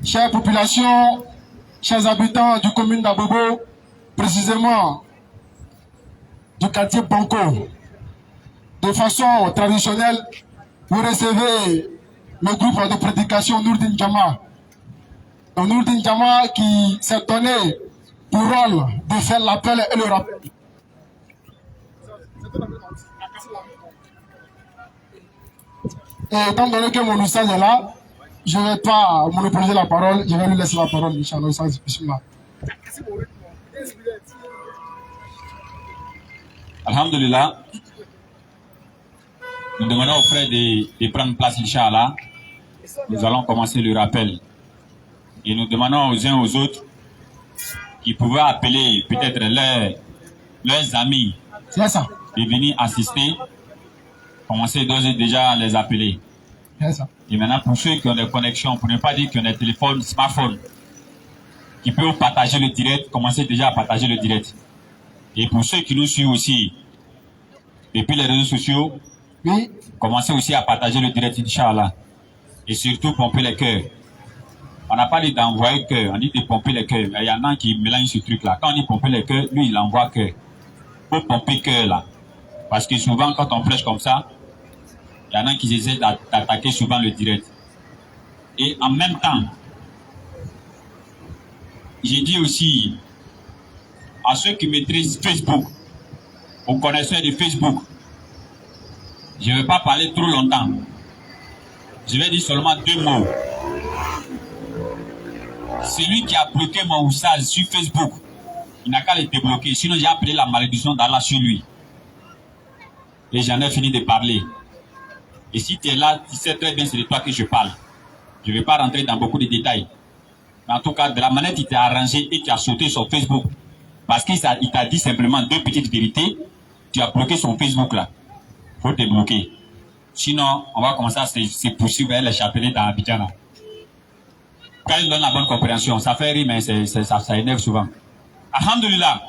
Chères populations, chers habitants du commune d'Abobo, précisément du quartier Banco, de façon traditionnelle, vous recevez le groupe de prédication Nourdine Jama. Nourdine Jama qui s'est donné pour rôle de faire l'appel et le rappel. Et étant donné que mon message est là, je ne vais pas monopoliser la parole, je vais lui laisser la parole, Inch'Allah. Alhamdulillah, nous demandons aux frères de prendre place, Inch'Allah. Nous allons commencer le rappel. Et nous demandons aux uns aux autres qui pouvaient appeler peut-être leurs amis de venir assister. Commencez d'ores et déjà à les appeler. Et maintenant, pour ceux qui ont des connexions, pour ne pas dire qui ont des téléphones, smartphones, qui peuvent partager le direct, commencez déjà à partager le direct. Et pour ceux qui nous suivent aussi depuis les réseaux sociaux, oui, commencez aussi à partager le direct, Inch'Allah. Et surtout, pomper les cœurs. On n'a pas dit d'envoyer cœur, on dit de pomper les cœurs. Il y en a qui mélangent ce truc-là. Quand on dit pomper les cœurs, lui, il envoie cœur. Il faut pomper cœur, là. Parce que souvent, quand on flèche comme ça, il y en a qui essaient d'attaquer souvent le direct. Et en même temps, j'ai dit aussi à ceux qui maîtrisent Facebook, aux connaisseurs de Facebook, je ne vais pas parler trop longtemps. Je vais dire seulement 2 mots. Celui qui a bloqué mon message sur Facebook, il n'a qu'à le débloquer. Sinon, j'ai appelé la malédiction d'Allah sur lui. Et j'en ai fini de parler. Et si tu es là, tu sais très bien c'est de toi que je parle. Je ne vais pas rentrer dans beaucoup de détails. Mais en tout cas, de la manière qu'il t'a arrangé et qui a sauté sur Facebook, parce qu'il t'a dit simplement 2 petites vérités, tu as bloqué son Facebook là. Il faut te bloquer. Sinon, on va commencer à se poursuivre vers les chapelets dans Abidjan là. Quand il donne la bonne compréhension, ça fait rire, mais ça énerve souvent. Alhamdulillah,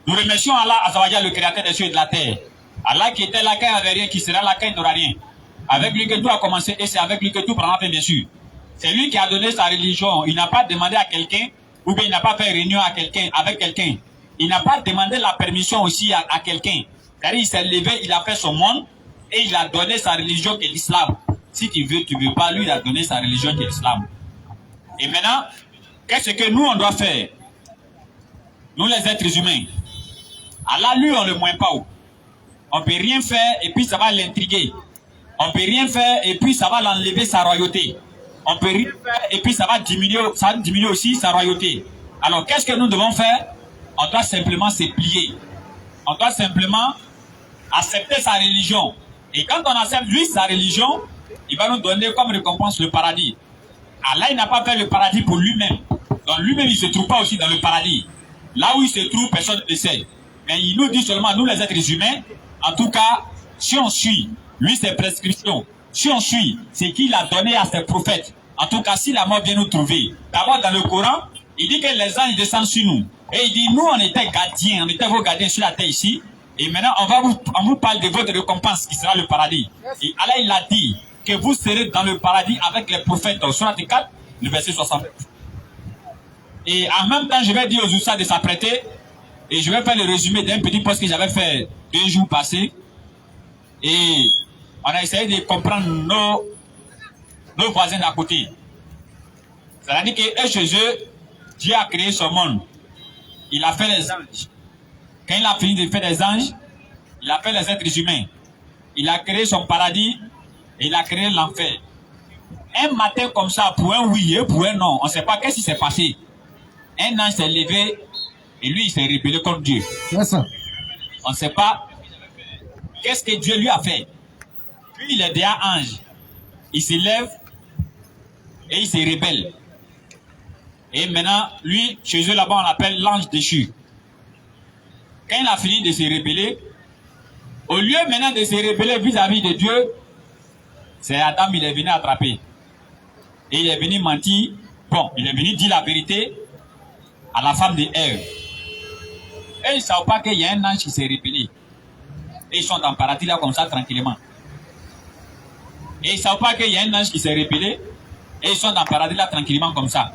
nous remercions Allah Azawajal, le créateur des cieux et de la terre. Allah qui était là quand il n'y avait rien, qui sera là quand il n'aura rien. Avec lui que tout a commencé et c'est avec lui que tout prendra fin, bien sûr. C'est lui qui a donné sa religion. Il n'a pas demandé à quelqu'un, ou bien il n'a pas fait réunion à quelqu'un, avec quelqu'un. Il n'a pas demandé la permission aussi à quelqu'un. Car il s'est levé, il a fait son monde et il a donné sa religion qui est l'islam. Si tu veux pas, lui il a donné sa religion qui est l'islam. Et maintenant, qu'est-ce que nous on doit faire? Nous les êtres humains. Allah lui on le moins pas. On peut rien faire et puis ça va l'intriguer. On peut rien faire et puis ça va l'enlever sa royauté. On peut rien faire et puis ça va diminuer aussi sa royauté. Alors qu'est-ce que nous devons faire? On doit simplement se plier. On doit simplement accepter sa religion. Et quand on accepte lui sa religion, il va nous donner comme récompense le paradis. Allah il n'a pas fait le paradis pour lui-même. Donc lui-même il ne se trouve pas aussi dans le paradis. Là où il se trouve, personne ne le sait. Mais il nous dit seulement, nous les êtres humains, en tout cas, si on suit lui ses prescriptions, si on suit ce qu'il a donné à ses prophètes, en tout cas si la mort vient nous trouver, d'abord dans le Coran, il dit que les anges descendent sur nous. Et il dit, nous on était gardiens, on était vos gardiens sur la terre ici. Et maintenant on vous parle de votre récompense qui sera le paradis. Et Allah il a dit que vous serez dans le paradis avec les prophètes. Dans Surat 4, le verset 60. Et en même temps je vais dire aux Oussa de s'apprêter. Et je vais faire le résumé d'un petit post que j'avais fait 2 jours passés. Et on a essayé de comprendre nos voisins d'à côté. C'est-à-dire que chez eux, Dieu a créé son monde. Il a fait les anges. Quand il a fini de faire les anges, il a fait les êtres humains. Il a créé son paradis et il a créé l'enfer. Un matin comme ça, pour un oui et pour un non, on ne sait pas qu'est-ce qui s'est passé. Un ange s'est levé et lui, il s'est rébellé contre Dieu. Yes, sir. On ne sait pas qu'est-ce que Dieu lui a fait. Puis il est déjà ange. Il se lève et il se rébelle. Et maintenant, lui, chez eux là-bas, on l'appelle l'ange déchu. Quand il a fini de se rébeller, au lieu maintenant de se rébeller vis-à-vis de Dieu, c'est Adam, il est venu attraper. Et il est venu mentir. Bon, il est venu dire la vérité à la femme de Ève. Et ils ne savent pas qu'il y a un ange qui s'est rébellé. Et ils sont en paradis là comme ça tranquillement. Et ils ne savent pas qu'il y a un ange qui s'est rébellé. Et ils sont dans le paradis là tranquillement comme ça.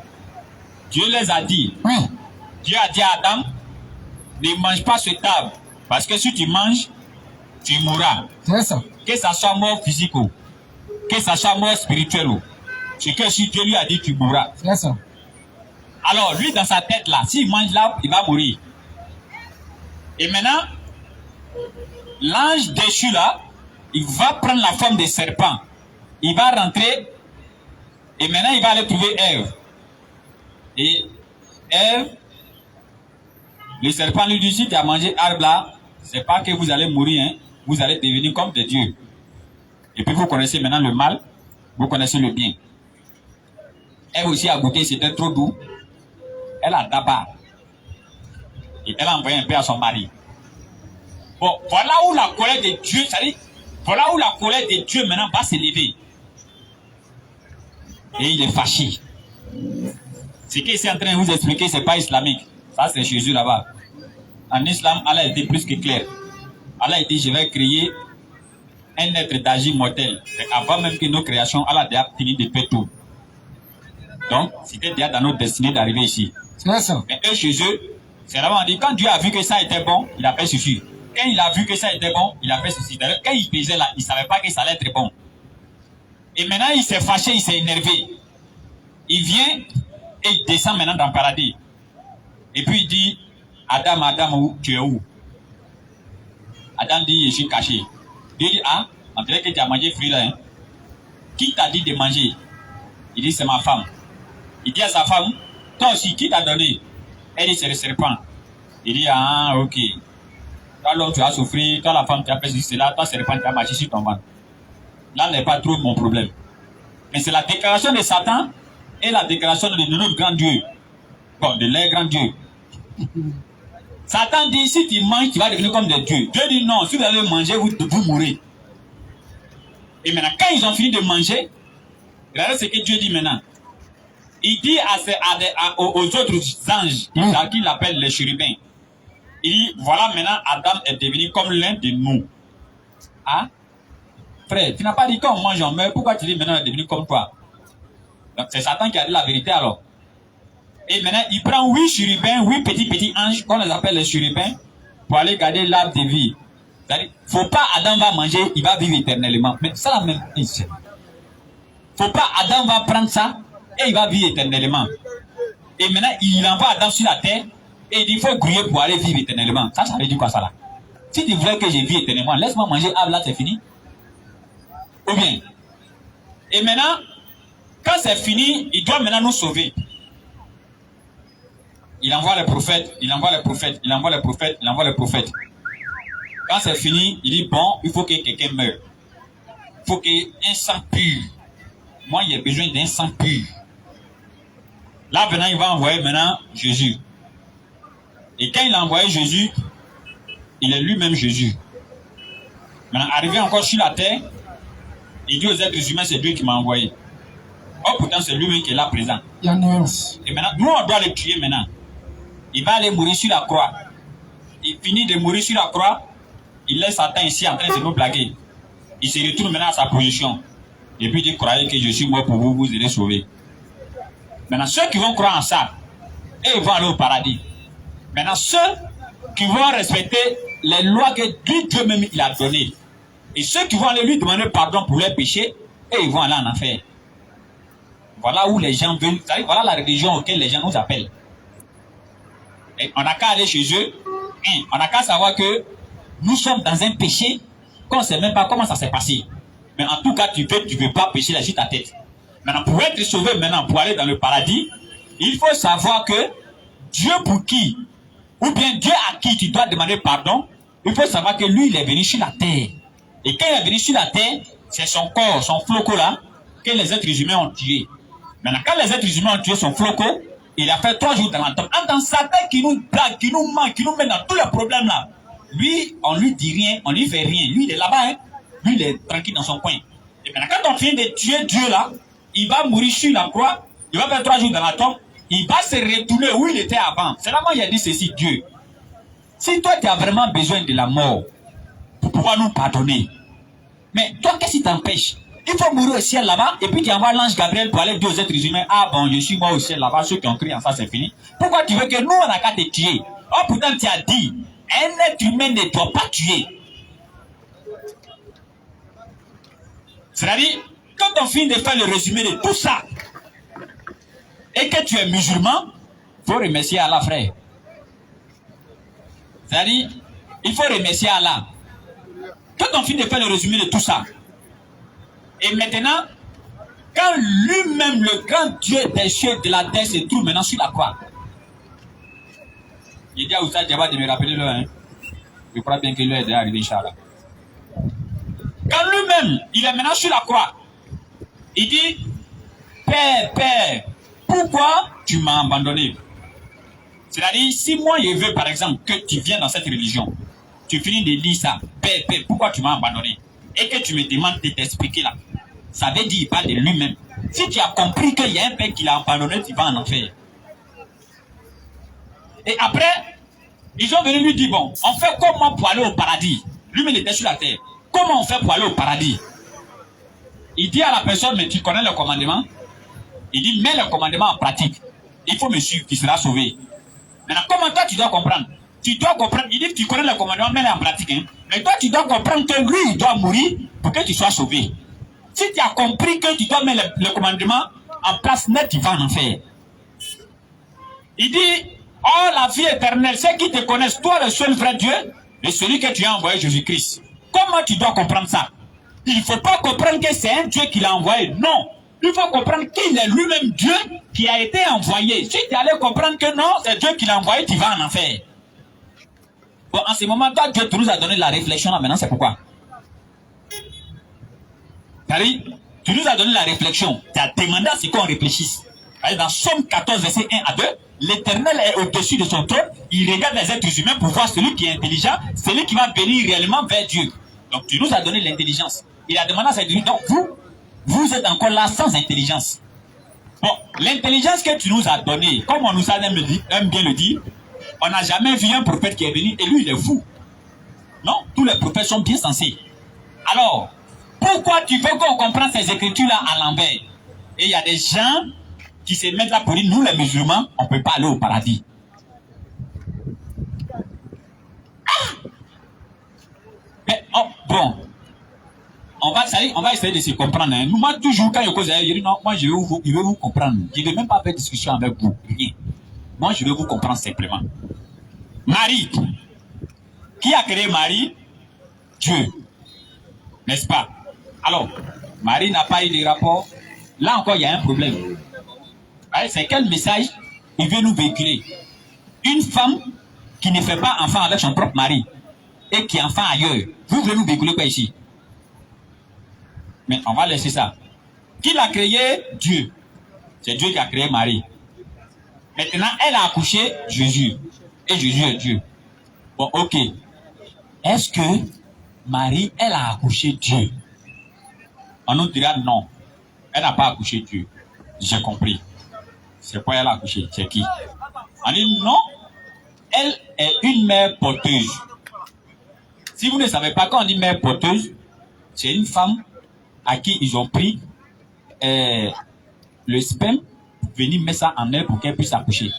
Dieu les a dit. Oui. Dieu a dit à Adam, ne mange pas ce arbre. Parce que si tu manges, tu mourras. C'est ça. Que ça soit mort physique ou que ça soit mort spirituel ou. C'est que si Dieu lui a dit, tu mourras. C'est ça. Alors, lui, dans sa tête là, s'il mange l'arbre, il va mourir. Et maintenant, l'ange déchu là, il va prendre la forme de serpent. Il va rentrer et maintenant il va aller trouver Ève. Et Ève, le serpent lui dit, si tu as mangé l'arbre là, c'est pas que vous allez mourir, hein, vous allez devenir comme des dieux. Et puis vous connaissez maintenant le mal, vous connaissez le bien. Ève aussi a goûté, c'était trop doux. Elle a d'abord. Et elle a envoyé un peu à son mari. Bon, voilà où la colère de Dieu, c'est-à-dire, voilà où la colère de Dieu maintenant va s'élever. Et il est fâché. Ce qu'il est en train de vous expliquer, ce n'est pas islamique. Ça, c'est Jésus là-bas. En islam, Allah était plus que clair. Allah a dit, je vais créer un être d'agir mortel. Et avant même que nos créations, Allah a déjà fini de faire tout. Donc, c'était déjà dans notre destinée d'arriver ici. C'est ça. Mais eux, chez eux, c'est vraiment dit, quand Dieu a vu que ça était bon, il a fait suffire. Quand il a vu que ça était bon, il a fait ceci. Quand il pesait là, il ne savait pas que ça allait être bon. Et maintenant, il s'est fâché, il s'est énervé. Il vient et il descend maintenant dans le paradis. Et puis il dit, Adam, Adam, tu es où? Adam dit, je suis caché. Dieu dit, ah, on dirait que tu as mangé fruit là. Hein? Qui t'a dit de manger? Il dit, c'est ma femme. Il dit à sa femme, toi aussi, qui t'a donné? Elle dit, c'est le serpent. Il dit, ah, ok. Toi, l'homme, tu as souffert. Toi, la femme, tu as fait ceci, cela. Toi, serpent, tu as marché sur ton ventre. Là n'est pas trop mon problème. Mais c'est la déclaration de Satan et la déclaration de notre grand Dieu. Bon, de leur grand Dieu. Satan dit, si tu manges, tu vas devenir comme des dieux. Dieu dit non, si vous allez manger, vous mourrez. Et maintenant, quand ils ont fini de manger, regardez ce que Dieu dit maintenant. Il dit aux autres anges, qu'il appelle les chérubins, il dit, voilà maintenant, Adam est devenu comme l'un de nous. Hein? Frère, tu n'as pas dit quand on mange, on meurt. Pourquoi tu dis maintenant il est devenu comme toi? Donc c'est Satan qui a dit la vérité alors. Et maintenant, il prend 8 chérubins, 8 petits anges, qu'on les appelle les chérubins, pour aller garder l'arbre de vie. C'est-à-dire, faut pas Adam va manger, il va vivre éternellement. Mais ça la même chose. Faut pas Adam va prendre ça et il va vivre éternellement. Et maintenant, il envoie Adam sur la terre et il dit, il faut grouiller pour aller vivre éternellement. Ça veut dire quoi ça là? Si tu voulais que je vive éternellement, laisse-moi manger l'arbre là, c'est fini. Ou bien. Et maintenant, quand c'est fini, il doit maintenant nous sauver. Il envoie les prophètes, il envoie les prophètes, il envoie les prophètes, il envoie les prophètes. Quand c'est fini, il dit, bon, il faut que quelqu'un meure. Il faut qu'il y ait un sang pur. Moi, il y a besoin d'un sang pur. Là, maintenant, il va envoyer maintenant Jésus. Et quand il a envoyé Jésus, il est lui-même Jésus. Maintenant, arrivé encore sur la terre, il dit aux êtres humains, c'est Dieu qui m'a envoyé. Oh, pourtant, c'est lui-même qui est là présent. Il y a une nuance. Et maintenant, nous, on doit le tuer maintenant. Il va aller mourir sur la croix. Il finit de mourir sur la croix. Il laisse Satan ici en train de nous blaguer. Il se retourne maintenant à sa position. Et puis il dit, croyez que je suis mort pour vous, vous allez sauver. Maintenant, ceux qui vont croire en ça, ils vont aller au paradis. Maintenant, ceux qui vont respecter les lois que Dieu même il a données. Et ceux qui vont aller lui demander pardon pour leurs péchés, et ils vont aller en enfer. Voilà où les gens veulent. Voilà la religion auquel les gens nous appellent. Et on n'a qu'à aller chez eux. On n'a qu'à savoir que nous sommes dans un péché qu'on ne sait même pas comment ça s'est passé. Mais en tout cas, tu ne veux pas pécher là sur ta tête. Maintenant, pour être sauvé maintenant, pour aller dans le paradis, il faut savoir que Dieu pour qui, ou bien Dieu à qui tu dois demander pardon, il faut savoir que lui, il est venu sur la terre. Et quand il est venu sur la terre, c'est son corps, son flocon là, que les êtres humains ont tué. Maintenant, quand les êtres humains ont tué son flocon, il a fait 3 jours dans la tombe. En Satan qui nous blague, qui nous manque, qui nous met dans tous les problèmes là. Lui, on lui dit rien, on lui fait rien. Lui, il est là-bas, hein. Lui, il est tranquille dans son coin. Et maintenant, quand on finit de tuer Dieu là, il va mourir sur la croix, il va faire 3 jours dans la tombe, il va se retourner où il était avant. C'est là où il a dit ceci, Dieu. Si toi, tu as vraiment besoin de la mort pour pouvoir nous pardonner, mais toi, qu'est-ce qui t'empêche il faut mourir au ciel là-bas, et puis tu envoies l'ange Gabriel pour aller dire aux êtres humains, ah bon, je suis mort au ciel là-bas, ceux qui ont crié en ça, c'est fini. Pourquoi tu veux que nous, on n'a qu'à te tuer? Oh, pourtant, tu as dit, un être humain ne doit pas tuer. C'est-à-dire, quand on finit de faire le résumé de tout ça, et que tu es musulman, il faut remercier Allah, frère. C'est-à-dire, il faut remercier Allah. Quand on finit de faire le résumé de tout ça, et maintenant, quand lui-même, le grand Dieu des cieux de la terre, se trouve maintenant sur la croix, il dit à Oussad Diaba de me rappeler l'heure. Hein. Je crois bien que l'heure est déjà arrivée, Inch'Allah. Quand lui-même, il est maintenant sur la croix, il dit, Père, Père, pourquoi tu m'as abandonné? C'est-à-dire, si moi je veux, par exemple, que tu viennes dans cette religion, tu finis de lire ça, Père, Père, pourquoi tu m'as abandonné? Et que tu me demandes de t'expliquer là. Ça veut dire, il parle de lui-même. Si tu as compris qu'il y a un père qui l'a abandonné, tu vas en enfer. Et après, ils sont venus lui dire, bon, on fait comment pour aller au paradis? Lui-même était sur la terre. Comment on fait pour aller au paradis? Il dit à la personne, mais tu connais le commandement? Il dit, mets le commandement en pratique. Il faut me suivre, tu seras sauvé. Maintenant, comment toi tu dois comprendre? Tu dois comprendre, il dit que tu connais le commandement, mets-le en pratique. Hein? Mais toi tu dois comprendre que lui, il doit mourir pour que tu sois sauvé. Si tu as compris que tu dois mettre le commandement en place net, tu vas en enfer. Il dit, oh la vie éternelle, ceux qui te connaissent, toi le seul vrai Dieu, et celui que tu as envoyé, Jésus-Christ. Comment tu dois comprendre ça? Il ne faut pas comprendre que c'est un Dieu qui l'a envoyé. Non. Il faut comprendre qu'il est lui-même Dieu qui a été envoyé. Si tu allais comprendre que non, c'est Dieu qui l'a envoyé, tu vas en enfer. Bon, en ce moment, toi, Dieu nous a donné la réflexion là maintenant, c'est pourquoi? Tu nous as donné la réflexion. Tu as demandé à ce qu'on réfléchisse. Dans Somme 14, verset 1 à 2, l'Éternel est au-dessus de son trône. Il regarde les êtres humains pour voir celui qui est intelligent, celui qui va venir réellement vers Dieu. Donc, tu nous as donné l'intelligence. Il a demandé à ses donc vous êtes encore là sans intelligence. Bon, l'intelligence que tu nous as donnée, comme on nous a aime bien le dire, on n'a jamais vu un prophète qui est venu et lui il est fou. Non, tous les prophètes sont bien sensés. Alors, pourquoi tu veux qu'on comprenne ces écritures-là à l'envers? Et il y a des gens qui se mettent là pour dire, nous les musulmans, on ne peut pas aller au paradis. Ah! Mais, oh, bon. On va essayer de se comprendre. Hein. Moi, toujours, quand je cause, je dis non, moi, je vais vous comprendre. Je ne vais même pas faire discussion avec vous. Rien. Moi, je vais vous comprendre simplement. Marie. Qui a créé Marie? Dieu. N'est-ce pas? Alors, Marie n'a pas eu de rapport. Là encore, il y a un problème. C'est quel message il veut nous véhiculer? Une femme qui ne fait pas enfant avec son propre mari et qui est enfant ailleurs. Vous voulez nous véhiculer quoi ici? Mais on va laisser ça. Qui l'a créé? Dieu. C'est Dieu qui a créé Marie. Maintenant, elle a accouché Jésus. Et Jésus est Dieu. Bon, ok. Est-ce que Marie, elle a accouché Dieu? On nous dira non. Elle n'a pas accouché Dieu. J'ai compris. C'est quoi elle a accouché? C'est qui? On dit non. Elle est une mère porteuse. Si vous ne savez pas, quand on dit mère porteuse, c'est une femme à qui ils ont pris le sperme pour venir mettre ça en elle pour qu'elle puisse accoucher.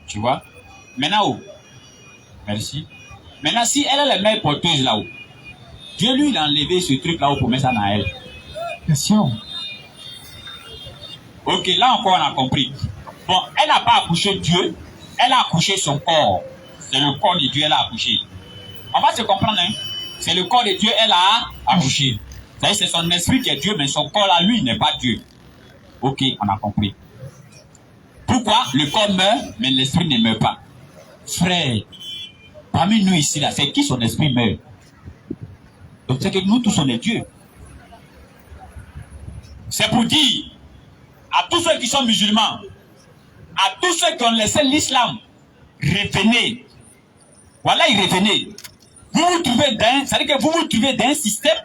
Tu vois? Maintenant, où? Merci. Maintenant, si elle est la mère porteuse là-haut, Dieu lui, il a enlevé ce truc là-haut pour mettre ça dans elle. Question. Ok, là encore, on a compris. Bon, elle n'a pas accouché Dieu, elle a accouché son corps. C'est le corps de Dieu, elle a accouché. On va se comprendre, hein? C'est le corps de Dieu, elle a accouché. C'est son esprit qui est Dieu, mais son corps là, lui, n'est pas Dieu. Ok, on a compris. Pourquoi le corps meurt, mais l'esprit ne meurt pas? Frère, parmi nous ici, là, c'est qui son esprit meurt? Donc c'est que nous tous, on est Dieu. C'est pour dire à tous ceux qui sont musulmans, à tous ceux qui ont laissé l'islam, revenez. Voilà, ils revenez. Vous vous trouvez dans, c'est-à-dire que vous vous trouvez dans un système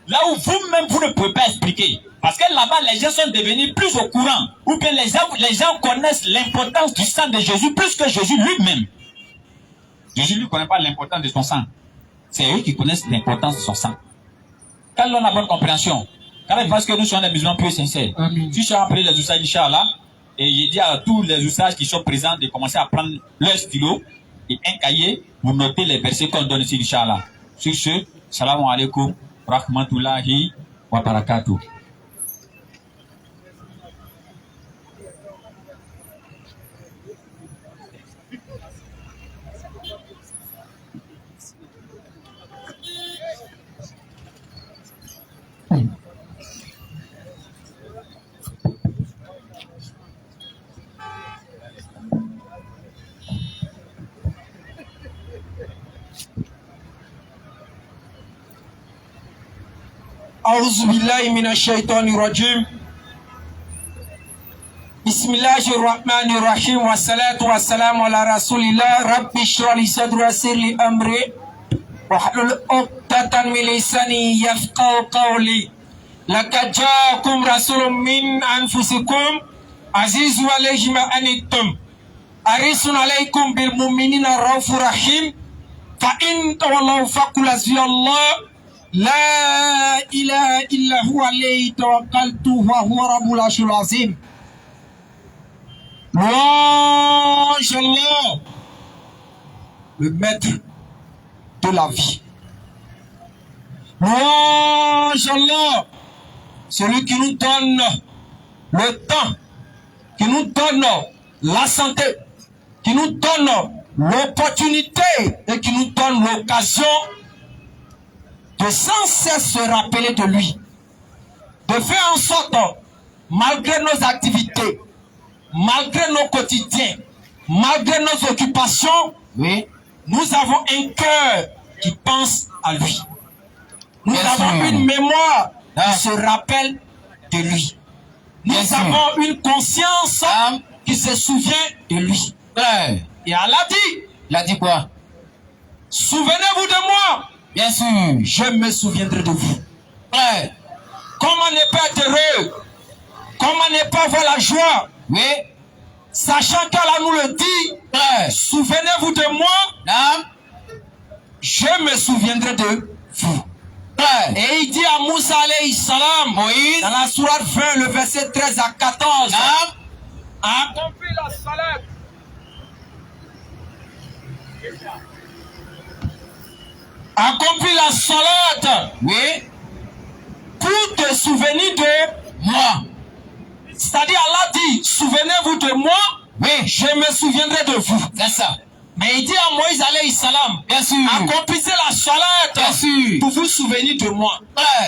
là où vous-même vous ne pouvez pas expliquer. Parce que là-bas, les gens sont devenus plus au courant. Ou bien les gens connaissent l'importance du sang de Jésus plus que Jésus lui-même. Jésus ne connaît pas l'importance de son sang. C'est eux qui connaissent l'importance de son sang. Quand l'on a bonne compréhension, quand il pense que nous sommes des musulmans plus sincères, si je suis appelé les oussages, Inch'Allah, et j'ai dit à tous les oussages qui sont présents de commencer à prendre leur stylo et un cahier pour noter les versets qu'on donne ici, Inch'Allah. Sur ce, salam alaikum, rahmatullahi wa barakatuh. أعوذ بالله من الشيطان الرجيم بسم الله الرحمن الرحيم والصلاة والسلام على رسول الله رب اشرح لي صدري ويسر لي أمري واحلل عقدة من لساني يفقهوا قولي لقد جاءكم رسول من أنفسكم عزيز عليه ما عنتم حريص عليكم بالمؤمنين رؤوف رحيم فإن تولوا فقل حسبي الله لا إله إلا هو عليه توكلت وهو رب العرش العظيم. Louange Allah, le maître de la vie. Louange Allah, celui qui nous donne le temps, qui nous donne la santé, qui nous donne l'opportunité et qui nous donne l'occasion de sans cesse se rappeler de lui, de faire en sorte, malgré nos activités, malgré nos quotidiens, malgré nos occupations, oui, nous avons un cœur qui pense à lui. Nous avons une mémoire qui se rappelle de lui. Nous avons une conscience qui se souvient de lui. Et Allah dit, il a dit quoi? Souvenez-vous de moi. Bien sûr, je me souviendrai de vous. Comment ne pas être heureux? Comment ne pas avoir la joie? Oui. Sachant qu'Allah nous le dit, souvenez-vous de moi, je me souviendrai de vous. Et il dit à Moussa alayhi salam, Moïse, dans la sourate 20, le verset 13 à 14, accomplis la salat. Accomplis la salat, oui, pour te souvenir de moi. C'est-à-dire Allah dit, souvenez-vous de moi, oui, je me souviendrai de vous. C'est ça. Mais il dit à Moïse alayhi salam, bien sûr, accomplissez la salat, bien sûr, pour vous souvenir de moi.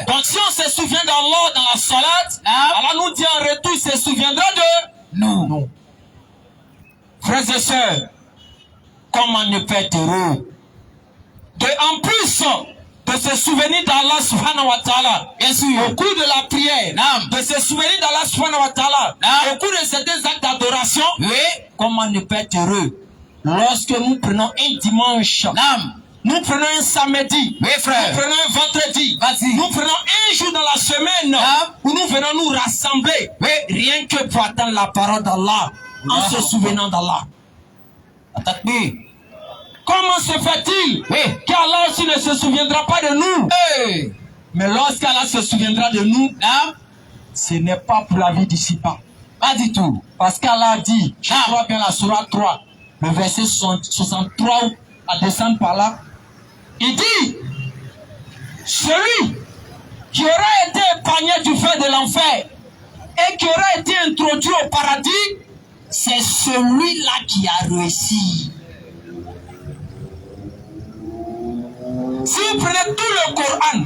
Donc si on se souvient d'Allah dans la salat, Allah nous dit en retour, il se souviendra de nous. Non. Frères et sœurs, comment ne pas être heureux? En plus de se souvenir d'Allah subhanahu wa ta'ala, bien sûr, au cours de la prière, de se souvenir d'Allah subhanahu wa ta'ala, au cours de certains actes d'adoration, oui, comment ne pas être heureux lorsque nous prenons un dimanche, nous prenons un samedi, oui, frère, nous prenons un vendredi, nous prenons un jour dans la semaine où nous venons nous rassembler, oui, rien que pour attendre la parole d'Allah, en se souvenant d'Allah. Comment se fait-il, oui, qu'Allah aussi ne se souviendra pas de nous? Mais lorsqu'Allah se souviendra de nous, ce n'est pas pour la vie d'ici-bas. Pas du tout. Parce qu'Allah dit, je crois bien la sourate 3, le verset 63 à descendre par là, il dit, celui qui aura été épargné du feu de l'enfer et qui aura été introduit au paradis, c'est celui-là qui a réussi. Si vous prenez tout le Coran,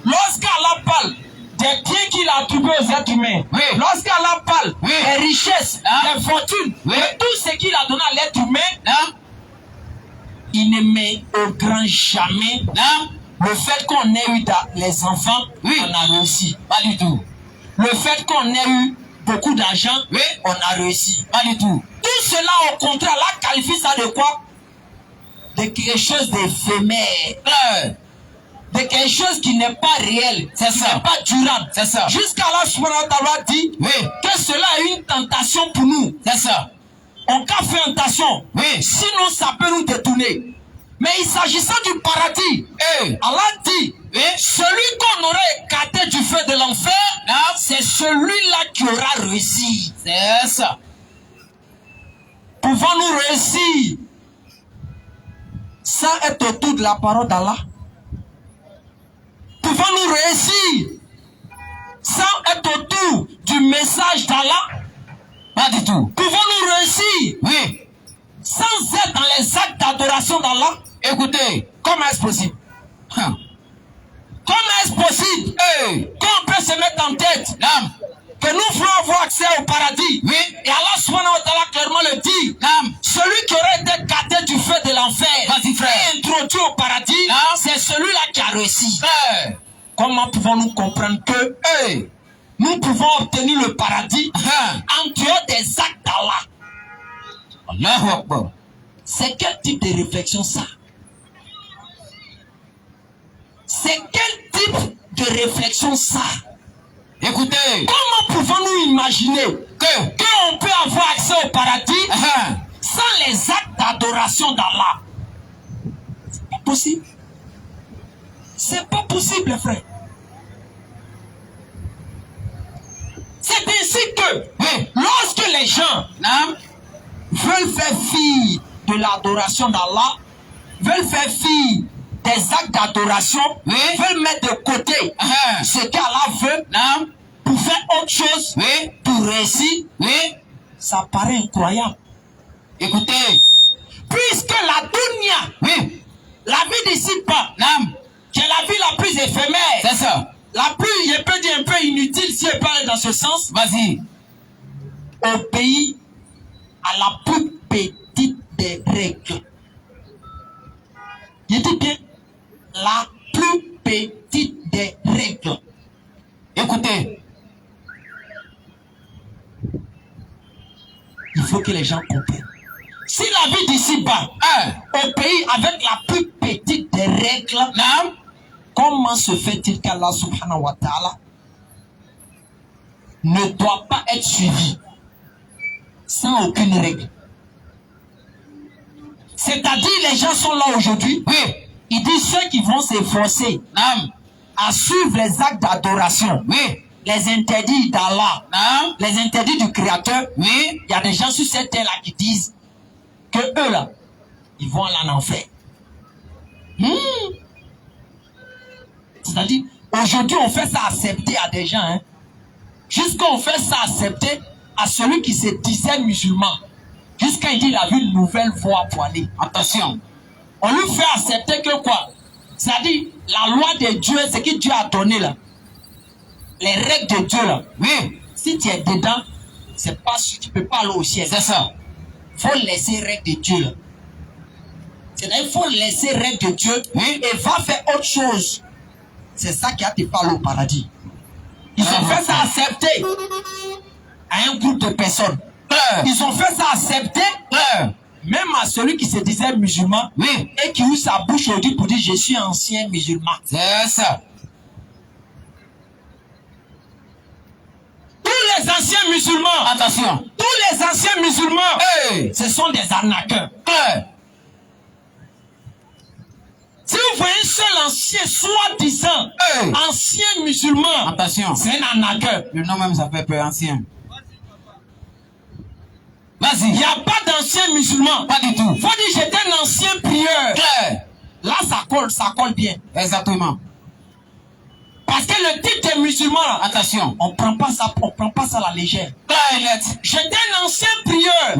lorsqu'Allah parle des biens qu'il a attribués aux êtres humains, oui, lorsqu'Allah parle des richesses, des fortunes, de tout ce qu'il a donné à l'être humain, il ne met au grand jamais le fait qu'on ait eu les enfants, on a réussi. Pas du tout. Le fait qu'on ait eu beaucoup d'argent, on a réussi. Pas du tout. Tout cela, au contraire, Allah qualifie ça de quoi? De quelque chose d'éphémère, de quelque chose qui n'est pas réel, qui n'est pas durable. C'est ça. Jusqu'à là, subhanahu wa ta'ala dit que cela est une tentation pour nous. C'est ça. On a fait tentation. Sinon, ça peut nous détourner. Mais il s'agissant du paradis, Allah dit Oui. Celui qu'on aura écarté du feu de l'enfer, c'est celui-là qui aura réussi. C'est ça. Pouvons-nous réussir sans être autour de la parole d'Allah? Pouvons-nous réussir sans être autour du message d'Allah? Pas du tout. Pouvons-nous réussir? Oui. Sans être dans les actes d'adoration d'Allah? Écoutez, comment est-ce possible? Comment est-ce possible qu'on peut se mettre en tête que nous voulons avoir accès au paradis? Oui. Et Allah subhanahu wa ta'ala clairement le dit. Celui qui aurait été écarté du feu de l'enfer et introduit au paradis, c'est celui-là qui a réussi. Comment pouvons-nous comprendre que nous pouvons obtenir le paradis en dehors des actes d'Allah? Allahu Akbar. C'est quel type de réflexion ça? C'est quel type de réflexion ça? Écoutez, comment pouvons-nous imaginer qu'on peut avoir accès au paradis sans les actes d'adoration d'Allah? C'est pas possible. C'est pas possible, frère. C'est ainsi que lorsque les gens veulent faire fi de l'adoration d'Allah, veulent faire fi des actes d'adoration, veulent mettre de côté ce qu'Allah veut pour faire autre chose, pour réussir, ça paraît incroyable. Écoutez, puisque la dunya, la vie dissipe-pas, qui est la vie la plus éphémère, c'est ça, la plus, je peux dire un peu inutile si je parle dans ce sens, vas-y, obéit à la plus petite des règles. Je dis bien, la plus petite des règles. Écoutez, il faut que les gens comprennent. Si la vie d'ici-bas obéit avec la plus petite des règles, comment se fait-il qu'Allah subhanahu wa ta'ala ne doit pas être suivi sans aucune règle? C'est-à-dire, les gens sont là aujourd'hui, ils disent ceux qui vont s'efforcer à suivre les actes d'adoration, les interdits d'Allah, les interdits du Créateur, il y a des gens sur cette terre-là qui disent que eux là, ils vont aller en enfer. C'est-à-dire, aujourd'hui on fait ça accepter à des gens, jusqu'à on fait ça accepter à celui qui se disait musulman. Jusqu'à il dit il a vu une nouvelle voie pour aller. Attention. On lui fait accepter que quoi? C'est-à-dire, la loi de Dieu, ce que Dieu a donné là. Les règles de Dieu là. Si tu es dedans, c'est pas sûr, tu peux pas aller au ciel. C'est ça. Faut laisser les règles de Dieu là. C'est-à-dire, il faut laisser les règles de Dieu et va faire autre chose. C'est ça qui a te fait aller au paradis. Ils ont fait ça accepter à un groupe de personnes. Ils ont fait ça accepter même à celui qui se disait musulman et qui ouvre sa bouche aujourd'hui pour dire je suis ancien musulman. C'est ça. Tous les anciens musulmans, attention, tous les anciens musulmans, ce sont des arnaqueurs. Si vous voyez un seul ancien, soi-disant ancien musulman, attention, c'est un arnaqueur. Le nom même ça fait peur, ancien. Vas-y. Il n'y a pas d'ancien musulman. Pas du tout. Faut dire j'étais un ancien prieur. Là ça colle bien. Exactement. Parce que le titre des musulmans, attention, on prend pas ça à la légère. J'étais un ancien prieur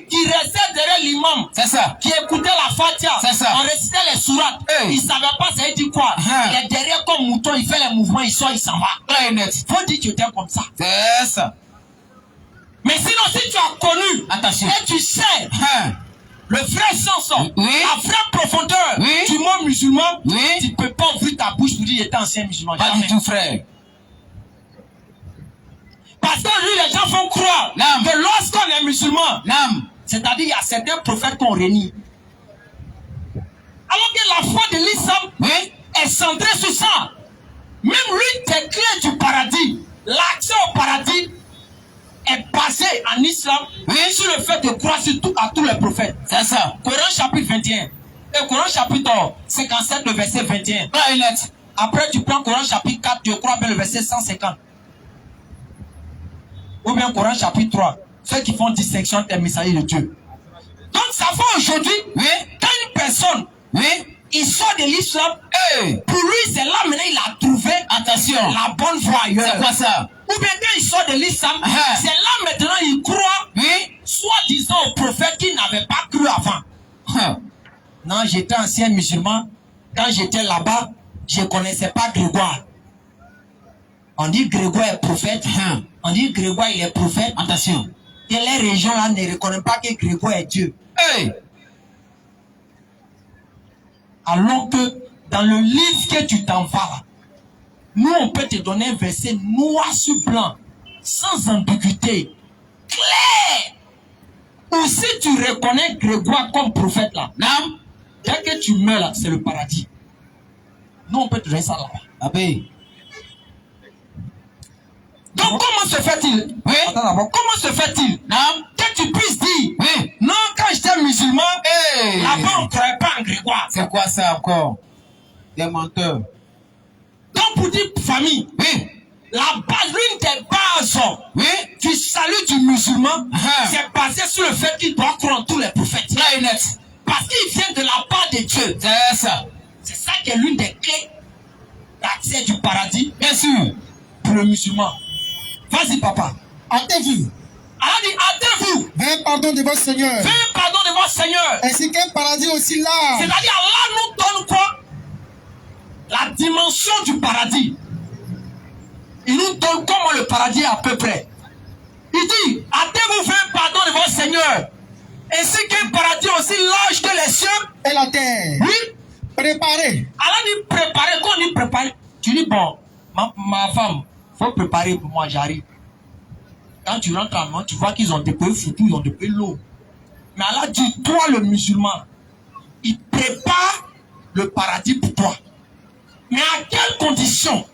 qui restait derrière l'imam. C'est ça. Qui écoutait la Fatiha. C'est ça. On récitait les sourates. Il savait pas ça dit quoi. Il est derrière comme mouton, il fait les mouvements, il sort, il s'en va. Faut dire que tu étais comme ça. C'est ça. Mais sinon, si tu as connu, attention, et tu sais, le vrai sens, la vraie profondeur du monde musulman, tu ne peux pas ouvrir ta bouche pour dire j'étais ancien musulman. Pas du tout, frère. Parce que lui, les gens font croire que lorsqu'on est musulman, c'est-à-dire il y a certains prophètes qu'on réunit. Alors que la foi de l'islam est centrée sur ça. Même lui, tes clés du paradis, l'accès au paradis, est basé en islam sur le fait de croire à tous les prophètes. C'est ça. Coran chapitre 21 et Coran chapitre 57, le verset 21. Après, tu prends Coran chapitre 4, tu crois bien le verset 150. Ou bien Coran chapitre 3. Ceux qui font distinction des messagers de Dieu. Donc, ça fait aujourd'hui, oui, quand une personne, oui, il sort de l'islam, pour lui, c'est là maintenant il a trouvé, attention, la bonne voie ailleurs. C'est quoi ça? Ou bien quand il sort de l'islam, c'est là maintenant il croit, oui, soi-disant au prophète qui n'avait pas cru avant. Non, j'étais ancien musulman. Quand j'étais là-bas, je ne connaissais pas Grégoire. On dit Grégoire est prophète. On dit Grégoire il est prophète. Attention. Et les régions là ne reconnaissent pas que Grégoire est Dieu. Alors que dans le livre que tu t'en vas, nous on peut te donner un verset noir sur blanc, sans ambiguïté, clair. Ou si tu reconnais Grégoire comme prophète là, dès que tu meurs là, c'est le paradis. Nous on peut te donner ça là-bas. Donc comment se fait-il? Oui. Attends d'abord, comment se fait-il que tu puisses dire, oui, non, quand j'étais musulman, là-bas on ne croyait pas en Grégoire. C'est quoi ça encore? Des menteurs. Donc pour dire famille, oui, la base, l'une des bases, oui, du salut du musulman, c'est basé sur le fait qu'il doit croire en tous les prophètes. Parce qu'il vient de la part de Dieu. C'est ça. C'est ça qui est l'une des clés d'accès du paradis, bien sûr, pour le musulman. Vas-y, papa. Hâtez-vous. Allah dit, hâtez-vous. Veuillez pardon de votre Seigneur. Veuillez pardon de votre Seigneur. Ainsi qu'un paradis aussi large. C'est-à-dire, Allah nous donne quoi? La dimension du paradis. Il nous donne comment le paradis est à peu près. Il dit, hâtez-vous, veuillez pardon de votre Seigneur. Ainsi qu'un paradis aussi large que les cieux et la terre. Oui. Préparez. Allah dit préparer. Quand on dit préparer, tu dis bon, ma femme, faut préparer pour moi, j'arrive. Quand tu rentres en main, tu vois qu'ils ont déployé foutu, ils ont déployé l'eau. Mais Allah dit, toi le musulman, il prépare le paradis pour toi. Mais à quelles conditions?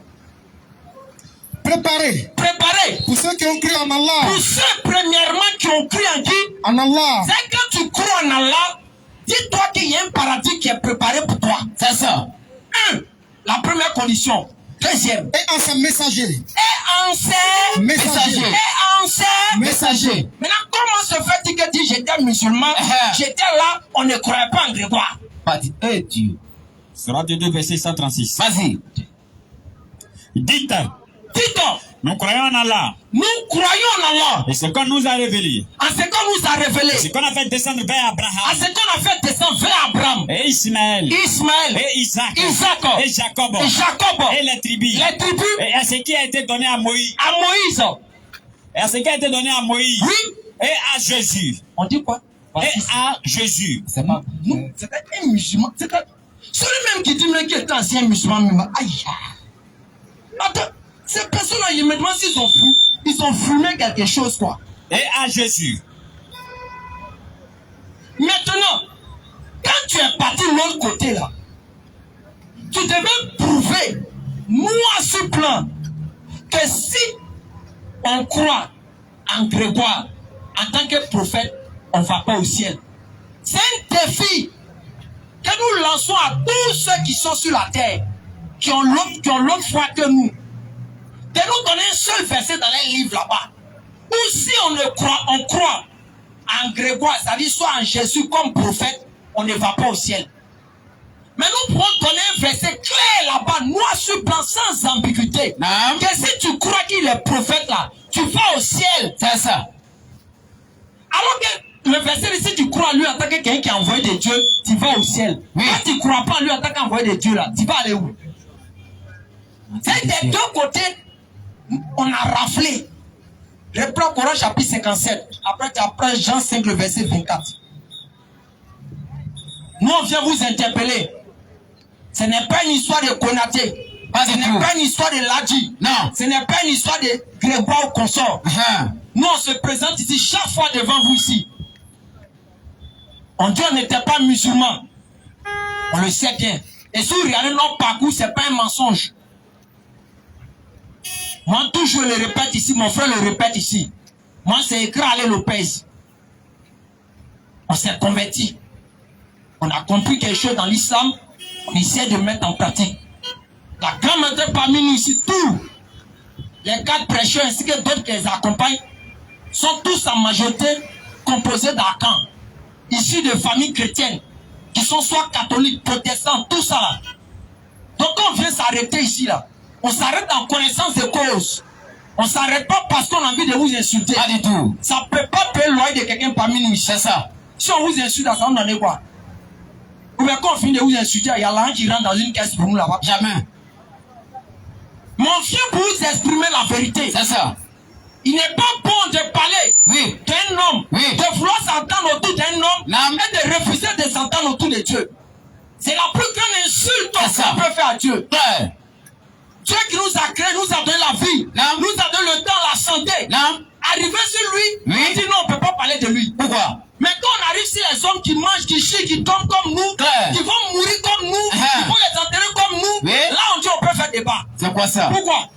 Préparez. Préparer. Pour ceux qui ont cru en Allah. Pour ceux premièrement qui ont cru en qui? En Allah. C'est quand tu crois en Allah, dis-toi qu'il y a un paradis qui est préparé pour toi. C'est ça. La première condition. Deuxième. Et en ses messagers. Et en ses messagers. Et en ses messagers. Maintenant, comment se fait-il que dit j'étais musulman, j'étais là, on ne croyait pas en Grégoire? Pas dit, Dieu. Sera de 2 verset 136. Vas-y. Dites. Nous croyons en Allah. Nous croyons en Allah. Et ce qu'on nous a révélé. En ce qu'on nous a révélé. Ce qu'on a fait descendre vers Abraham. En ce qu'on a fait descendre vers Abraham. Et Ismaël. Et Isaac. Et Jacob. Et les tribus. Et à ce qui a été donné à Moïse. Et à ce qui a été donné à Moïse. Oui. Et à Jésus. On dit quoi? Et à Jésus. C'est pas. Non, c'était un musulman. C'était celui-même qui dit même qu'il était ancien musulman. Aïe. Attends. Ces personnes-là, ils me demandent s'ils ont fumé quelque chose, quoi. Et à Jésus. Maintenant, quand tu es parti de l'autre côté, là, tu devais prouver, moi, ce plan, que si on croit en Grégoire, en tant que prophète, on ne va pas au ciel. C'est un défi que nous lançons à tous ceux qui sont sur la terre, qui ont l'autre foi que nous. De nous donner un seul verset dans les livres là-bas. Ou si on croit en Grégoire, c'est-à-dire soit en Jésus comme prophète, on ne va pas au ciel. Mais nous pouvons donner un verset clair là-bas, noir sur blanc, sans ambiguïté. Que si tu crois qu'il est prophète là, tu vas au ciel. C'est ça. Alors que le verset, si tu crois en lui en tant que quelqu'un qui a envoyé de Dieu, tu vas au ciel. Oui. Quand tu ne crois pas en lui en tant qu'envoyé de Dieu là, tu vas aller où? C'est des deux côtés. On a raflé. Reprends Coran chapitre 57. Après tu apprends Jean 5 le verset 24. Nous on vient vous interpeller. Ce n'est pas une histoire de Konaté. Ce n'est pas une histoire de Ladji. Non. Ce n'est pas une histoire de Grégoire ou consort. Nous on se présente ici chaque fois devant vous ici. On dit on n'était pas musulmans. On le sait bien. Et si vous regardez notre parcours, ce n'est pas un mensonge. Moi, toujours, je le répète ici, mon frère le répète ici. Moi, c'est écrit Alain Lopez. On s'est converti. On a compris quelque chose dans l'islam, on essaie de mettre en pratique. La grande majorité parmi nous ici, tous les 4 prêcheurs ainsi que d'autres qui les accompagnent, sont tous en majorité composés d'arcans, issus de familles chrétiennes, qui sont soit catholiques, protestants, tout ça là. Donc quand on vient s'arrêter ici là, on s'arrête en connaissance de cause. On ne s'arrête pas parce qu'on a envie de vous insulter. Pas du tout. Ça ne peut pas payer le loyer de quelqu'un parmi nous. C'est ça. Si on vous insulte, ça va nous donner quoi? Ou bien quand on finit de vous insulter, il y a l'argent qui rentre dans une caisse pour nous là-bas. Jamais. Mais on vient pour vous exprimer la vérité. C'est ça. Il n'est pas bon de parler d'un homme, de vouloir s'entendre autour d'un homme et de refuser de s'entendre autour de Dieu. C'est la plus grande insulte qu'on peut faire à Dieu. Ouais. Dieu qui nous a créé, nous a donné la vie, nous a donné le temps, la santé. Arrivé sur lui, on dit non, on ne peut pas parler de lui. Pourquoi? Mais quand on arrive sur les hommes qui mangent, qui chient, qui tombent comme nous, qui vont mourir comme nous, qui vont les enterrer comme nous, là on dit on peut faire débat. C'est quoi ça? Pourquoi?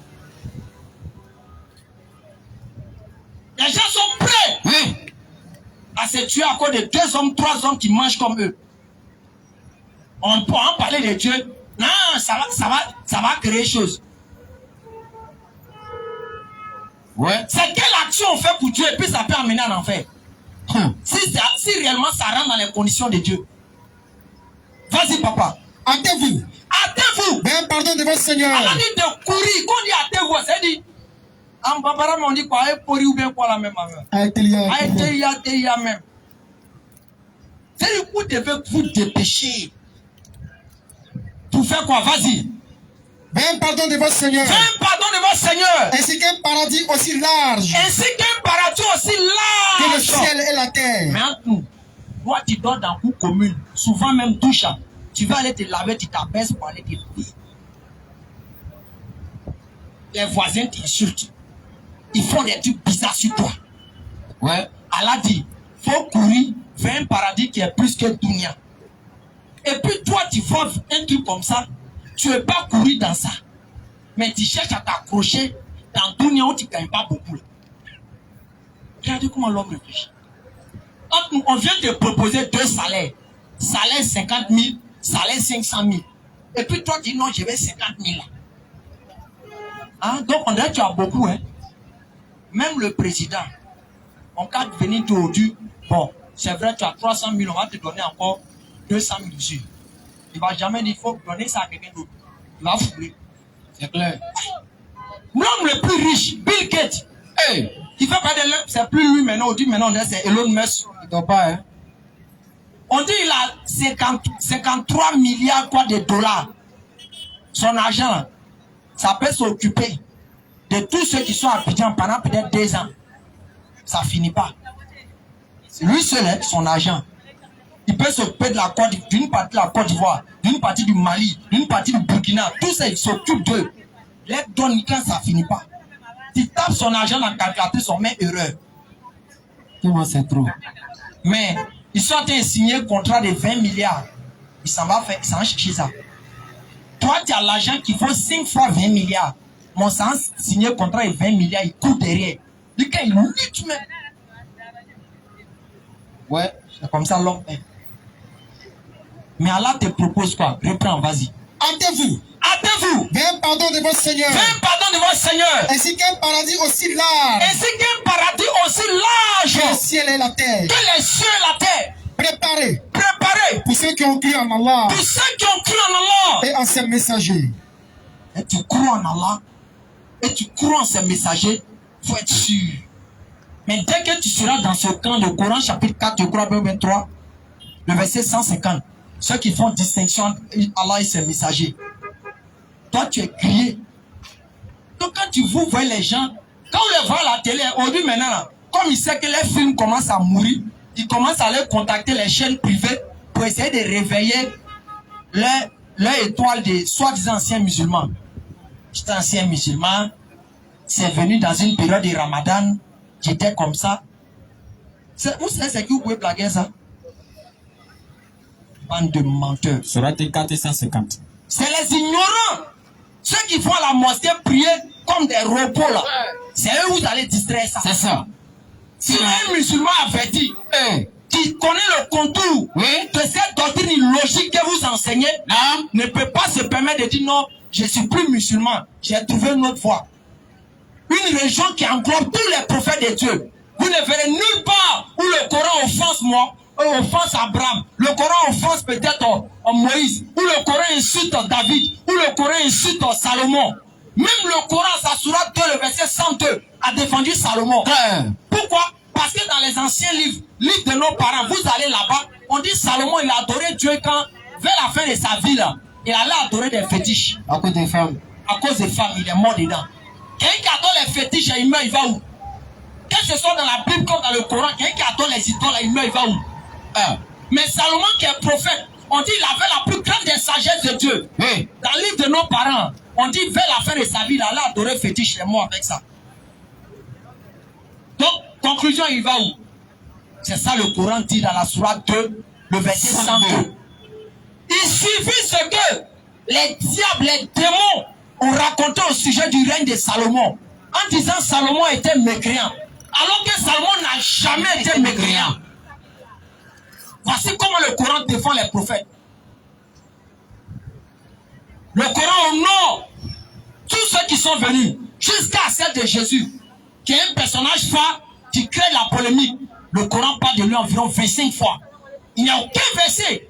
Les gens sont prêts à se tuer à cause de 2 hommes, 3 hommes qui mangent comme eux. On peut en parler de Dieu. Non, ça va créer chose. C'est quelle action on fait pour Dieu et puis ça peut amener en enfer. Si réellement ça rentre dans les conditions de Dieu. Vas-y papa. Hâtez-vous. Hâtez-vous. Même pardon de votre Seigneur. On a dit de courir. Quand on dit hâtez-vous, c'est dit. En babara, on dit quoi? Courir ou bien quoi la même affaire? Aïteya même. C'est du coup, vous devez vous dépêcher. Pour faire quoi? Vas-y. Même pardon de votre Seigneur. Même pardon de votre Seigneur. Ainsi qu'un paradis aussi large. Ainsi qu'un paradis aussi large. Que le ciel et la terre. Mais entre nous, toi tu dors dans une commune, souvent même douche. Tu vas aller te laver, tu t'abaisses pour aller te laver. Les voisins t'insultent. Ils font des trucs bizarres sur toi. Allah dit, faut courir vers un paradis qui est plus que Dunia. Et puis toi, tu vois un truc comme ça, tu ne veux pas courir dans ça. Mais tu cherches à t'accrocher dans Dunia où tu ne gagnes pas beaucoup. Regardez comment l'homme réfléchit. On vient te proposer 2 salaires. Salaire 50 000, salaire 500 000. Et puis toi, tu dis non, je vais 50 000 là. Hein? Donc on dirait que tu as beaucoup. Hein? Même le président, en cas de venir aujourd'hui, bon, c'est vrai, tu as 300 000, on va te donner encore 200 000 dessus. Il ne va jamais dire, il faut donner ça à quelqu'un d'autre. Il va fouiller. C'est clair. L'homme le plus riche, Bill Gates, il fait pas de l'homme, c'est plus lui maintenant, on dit maintenant, c'est Elon Musk. Il doit pas, hein. On dit il a 53 milliards de dollars. Son argent, ça peut s'occuper de tous ceux qui sont à Abidjan pendant peut-être 2 ans. Ça finit pas. Lui seul, son argent. Il peut s'occuper d'une partie de la Côte d'Ivoire, d'une partie du Mali, d'une partie du Burkina. Tout ça, il s'occupe d'eux. Les donne quand ça finit pas. Il tape son argent dans la calculatrice, on met erreur. Comment c'est trop? Mais ils sont en train de signer un contrat de 20 milliards. Il s'en va chercher ça. Toi, tu as l'argent qui vaut 5 fois 20 milliards. Mon sens, signer un contrat de 20 milliards, il court derrière. Le gars, il lutte même. Ouais, c'est comme ça l'homme est. Mais Allah te propose quoi? Reprends, vas-y. Hâtez-vous. Hâtez-vous. Même pardon de votre Seigneur. Même pardon de votre Seigneur. Ainsi qu'un paradis aussi large. Ainsi qu'un paradis aussi large. Que le ciel et la terre. Que les cieux et la terre. Préparez. Préparez. Pour ceux qui ont cru en Allah. Pour ceux qui ont cru en Allah. Et en ses messagers. Et tu crois en Allah. Et tu crois en ses messagers. Il faut être sûr. Mais dès que tu seras dans ce camp, le Coran chapitre 4, je crois, 23, le verset 150, ceux qui font distinction entre Allah et ses messagers. Toi, tu es grillé. Donc quand tu vois les gens, quand on les voit à la télé, aujourd'hui maintenant, là, comme il sait que les films commencent à mourir, il commence à aller contacter les chaînes privées pour essayer de réveiller leur étoile des soi-disant anciens musulmans. J'étais ancien musulman, c'est venu dans une période de Ramadan, j'étais comme ça. Vous savez, c'est qui vous pouvez blaguer ça? Bande de menteurs. Sera 450. C'est les ignorants. Ceux qui vont à la mosquée prier comme des robots là. C'est eux où vous allez distraire ça. C'est ça. Si un musulman averti, qui connaît le contour de cette doctrine logique que vous enseignez, ne peut pas se permettre de dire non, je suis plus musulman. J'ai trouvé une autre voie. Une religion qui englobe tous les prophètes de Dieu. Vous ne verrez nulle part où le Coran offense moi, offense Abraham, le Coran offense peut-être Moïse, où le Coran insulte David, où le Coran insulte Salomon. Même le Coran, sa sourate 2, le verset 102, a défendu Salomon. Pourquoi? Parce que dans les anciens livres de nos parents, vous allez là-bas, on dit Salomon, il a adoré Dieu quand, vers la fin de sa vie, là, il allait adorer des fétiches. À cause des femmes. À cause des femmes, il est mort dedans. Quelqu'un qui adore les fétiches, il meurt, il va où? Que ce soit dans la Bible comme dans le Coran, quelqu'un qui adore les idoles, il meurt, il va où? Mais Salomon qui est prophète, on dit qu'il avait la plus grande des sagesses de Dieu. Oui. Dans le livre de nos parents, on dit vers la fin de sa vie, il allait adorer fétiche, il est mort avec ça. Donc, conclusion, il va où? C'est ça le Coran dit dans la sourate 2, le verset 102. Il suffit ce que les diables, les démons ont raconté au sujet du règne de Salomon, en disant Salomon était mécréant, alors que Salomon n'a jamais été mécréant. Voici comment le Coran défend les prophètes. Le Coran honore tous ceux qui sont venus, jusqu'à celle de Jésus, qui est un personnage phare qui crée la polémique. Le Coran parle de lui environ 25 fois. Il n'y a aucun verset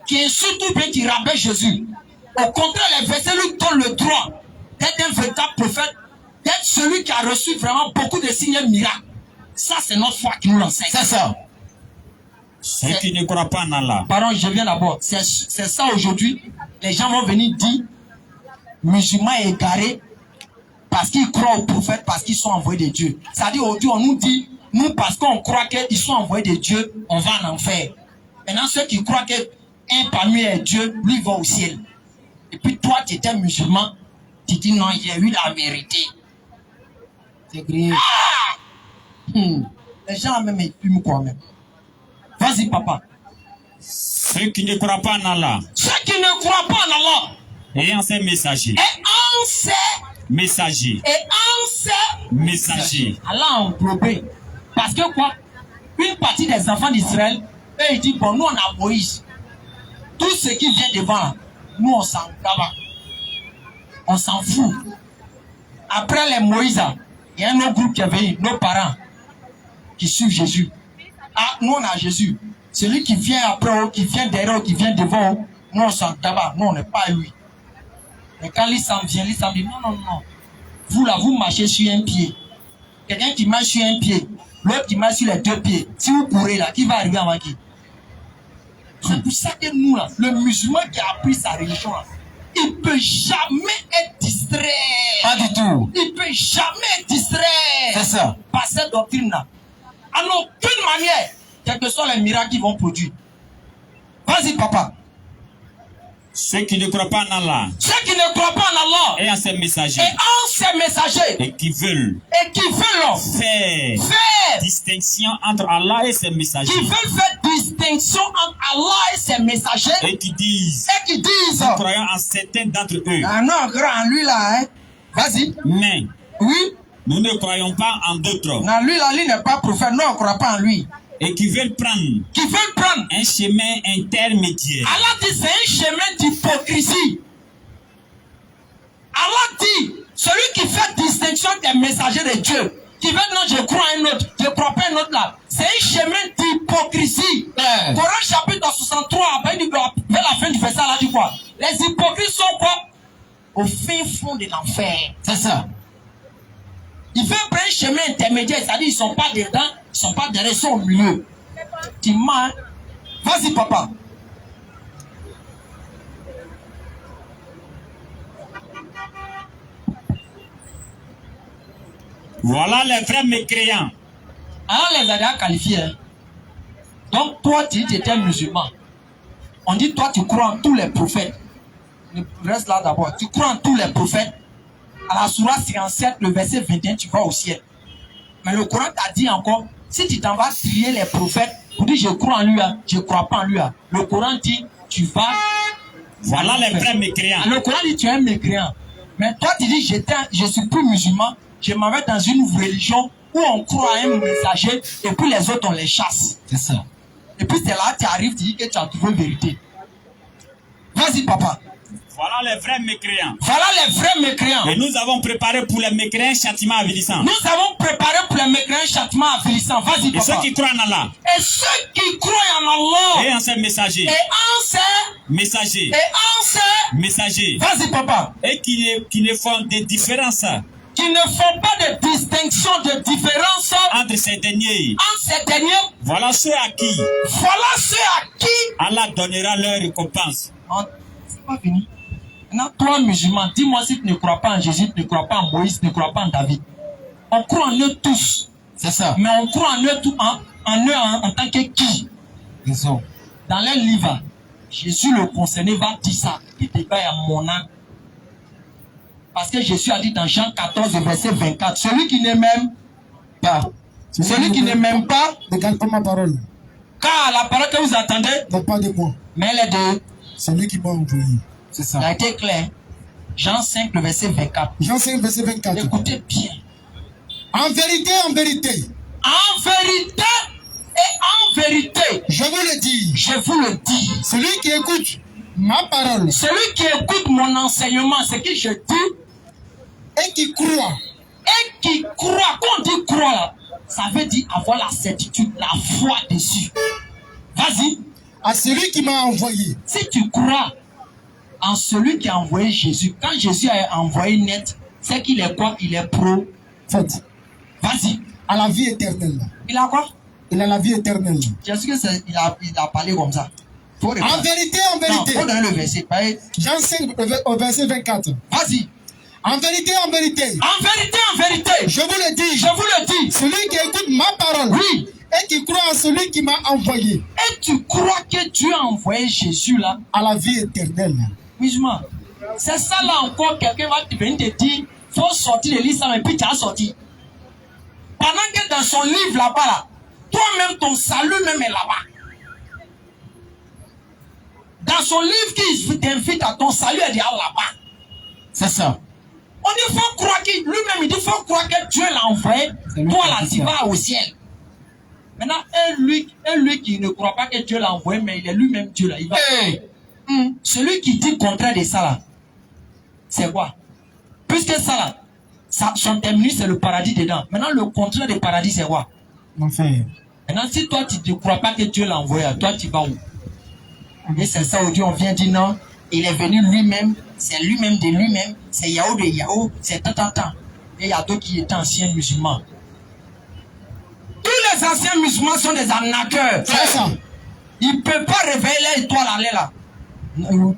qui insulte ou bien qui rabaisse Jésus. Au contraire, les versets lui donnent le droit d'être un véritable prophète, d'être celui qui a reçu vraiment beaucoup de signes et miracles. Ça, c'est notre foi qui nous l'enseigne. C'est ça. Ceux qui ne croient pas en Allah. Pardon, je viens d'abord. C'est ça aujourd'hui. Les gens vont venir dire musulmans égarés parce qu'ils croient aux prophètes, parce qu'ils sont envoyés de Dieu. C'est-à-dire aujourd'hui, on nous dit, nous, parce qu'on croit qu'ils sont envoyés de Dieu, on va en enfer. Maintenant, ceux qui croient qu'un parmi eux est Dieu, lui va au ciel. Et puis toi, tu étais musulman, tu dis non, j'ai eu la vérité. C'est grave. Les gens même fument quoi même. Vas-y, papa. Ceux qui ne croient pas en Allah. Ceux qui ne croient pas en Allah. Et en ces messagers. Et en ces Messagers. Et en ces Messagers. Allah a englobé. Parce que quoi? Une partie des enfants d'Israël, eux, ils disent, bon, nous, on a Moïse. Tout ce qui vient devant, nous, on s'en tabac. On s'en fout. Après les Moïse, il y a un autre groupe qui est venu, nos parents, qui suivent Jésus. Ah, nous, on a Jésus. Celui qui vient après, qui vient derrière, qui vient devant, nous, on s'en tabac. Nous, on n'est pas lui. Mais quand l'Islam vient, l'Islam dit, non, non, non. Vous, là, vous marchez sur un pied. Quelqu'un qui marche sur un pied, l'autre qui marche sur les deux pieds. Si vous courez là, qui va arriver avant qui? C'est pour ça que nous, là, le musulman qui a appris sa religion, là, il ne peut jamais être distrait. Pas du tout. Il ne peut jamais être distrait. C'est ça. Par cette doctrine-là. En aucune manière, quels que soient les miracles qu'ils vont produire. Vas-y, papa. Ceux qui ne croient pas en Allah. Ceux qui ne croient pas en Allah. Et en ces messagers. Et en ces messagers. Et qui veulent faire distinction entre Allah et ses messagers. Qui veulent faire distinction entre Allah et ses messagers. Et qui disent. Nous croyons en certains d'entre eux. Ah non, grand, lui là, hein. Vas-y. Mais. Oui. Nous ne croyons pas en d'autres. Non, lui là, lui n'est pas prophète. Non, on ne croit pas en lui. Et qui veulent prendre. Un chemin intermédiaire. Allah dit c'est un chemin d'hypocrisie. Allah dit, celui qui fait distinction des messagers de Dieu, qui veut non, je crois à un autre, je ne crois pas à un autre là, c'est un chemin d'hypocrisie. Coran chapitre 63, vers la fin du verset, là dit quoi? Les hypocrites sont quoi? Au fin fond de l'enfer. C'est ça. Il veut prendre un chemin intermédiaire, c'est-à-dire ils ne sont pas dedans, ils ne sont pas derrière, ils sont au milieu. Tu mens. Vas-y, papa. Voilà les vrais mécréants. Alors les a déjà qualifiés. Hein. Donc toi, tu étais musulman. On dit toi, tu crois en tous les prophètes. Reste là d'abord. Tu crois en tous les prophètes. À la sourate 57, le verset 21, tu vas au ciel. Mais le Coran t'a dit encore, si tu t'en vas trier les prophètes, pour dire je crois en lui, je ne crois pas en lui. Le Coran dit, tu vas... Voilà les vrais mécréants. Le Coran dit, tu es un mécréant. Mais toi, tu dis, je suis plus musulman, je m'en vais dans une religion où on croit à un messager et puis les autres, on les chasse. C'est ça. Et puis c'est là, tu arrives, tu dis que tu as trouvé la vérité. Vas-y, papa. Voilà les vrais mécréants. Voilà les vrais mécréants. Et nous avons préparé pour les mécréants un châtiment avilissant. Nous avons préparé pour les mécréants un châtiment avilissant. Vas-y, Et papa. ceux qui croient en Allah Et ceux qui croient en Allah. et en ses messagers, Et en ces. messagers, Et en ces. messagers, Vas-y, papa. et qui ne font des différences Qui ne font pas de distinction, de différence entre ces derniers. entre ces derniers. Voilà ceux à qui Voilà ceux à qui. Allah donnera leur récompense. Non, c'est pas fini. Maintenant, toi, musulman, dis-moi si tu ne crois pas en Jésus, tu ne crois pas en Moïse, tu ne crois pas en David. On croit en eux tous. C'est ça. Mais on croit en eux, en tant que qui? Raison. Dans les livres, Jésus le concerné va dire ça. Il débat à mon âme. Parce que Jésus a dit dans Jean 14, verset 24, celui qui ne m'aime pas, celui qui ne m'aime pas, ne garde pas ma parole. car la parole que vous attendez, Non pas de moi. mais elle est de, C'est lui qui m'a envoyé. C'est ça a ça. été clair. Jean 5, le verset 24. Jean 5, verset 24. Écoutez bien. En vérité, En vérité et en vérité, je vous le dis, je vous le dis, celui qui écoute ma parole celui qui écoute mon enseignement, ce que je dis, et qui croit, et qui croit, quand on dit croire là, ça veut dire avoir la certitude, la foi dessus. Vas-y, à celui qui m'a envoyé. si tu crois en celui qui a envoyé Jésus, quand Jésus a envoyé net, c'est qu'il est quoi? Il est pro. Faites. Vas-y. À la vie éternelle. Il a quoi? Il a la vie éternelle. Jésus, il a parlé comme ça. Faut En répondre. vérité, en Non, vérité. faut donner le verset. Jean 5, au verset 24. Vas-y. En vérité, en vérité. En vérité, Je vous le dis. je vous le dis. Celui qui écoute ma parole. Oui. Et qui croit en celui qui m'a envoyé. Et tu crois que Dieu a envoyé Jésus là? À la vie éternelle. Musulman. C'est ça là encore, quelqu'un va venir te dire, faut sortir de l'islam et puis tu as sorti. Pendant que dans son livre là-bas, là, toi-même, ton salut même est là-bas. Dans son livre qui t'invite à ton salut, elle est là-bas. C'est ça. On dit, faut croire que lui-même, il dit, faut croire que Dieu l'a envoyé. Toi là, tu vas au ciel. Maintenant, lui qui ne croit pas que Dieu l'a envoyé, mais il est lui-même Dieu là. Il va. Celui qui dit le contraire de ça là, c'est quoi? Puisque ça là, son terminus c'est le paradis dedans. Maintenant, le contraire du paradis c'est quoi? Enfin. Maintenant, si toi tu ne crois pas que Dieu l'a envoyé, toi tu vas où? Et c'est ça aujourd'hui, on vient dire non, il est venu lui-même, c'est lui-même de lui-même, c'est Yahoo de Yahoo, c'est tant. Et il y a d'autres qui étaient anciens musulmans. Tous les anciens musulmans sont des arnaqueurs. C'est ça. Ils ne peuvent pas réveiller l'étoile aller là.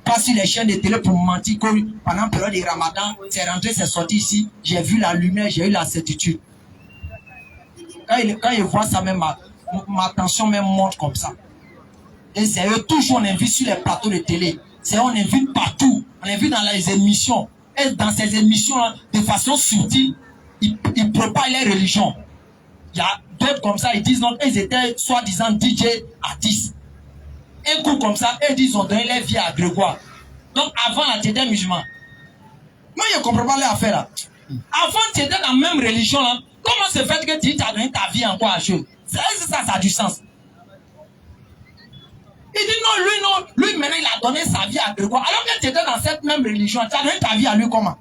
Pas sur les chaînes de télé pour mentir que pendant la période du Ramadan, c'est rentré, c'est sorti ici, j'ai vu la lumière, j'ai eu la certitude. Quand ils voient ça, même ma tension même monte comme ça. Et c'est eux, toujours on invite sur les plateaux de télé. C'est on invite partout. On invite dans les émissions. Et dans ces émissions-là, de façon subtile, ils propagent les religions. Il y a d'autres comme ça, ils disent non, ils étaient soi-disant DJ artistes. Un coup comme ça, ils disent on donné leur vie à Grégoire. Donc avant là, tu étais musulman. Moi, je ne comprends pas l'affaire là. Avant, tu étais dans la même religion là. Comment se fait que tu as donné ta vie encore à Dieu? Ça a du sens. Il dit non, lui maintenant il a donné sa vie à Grégoire. Alors que tu étais dans cette même religion, tu as donné ta vie à lui comment?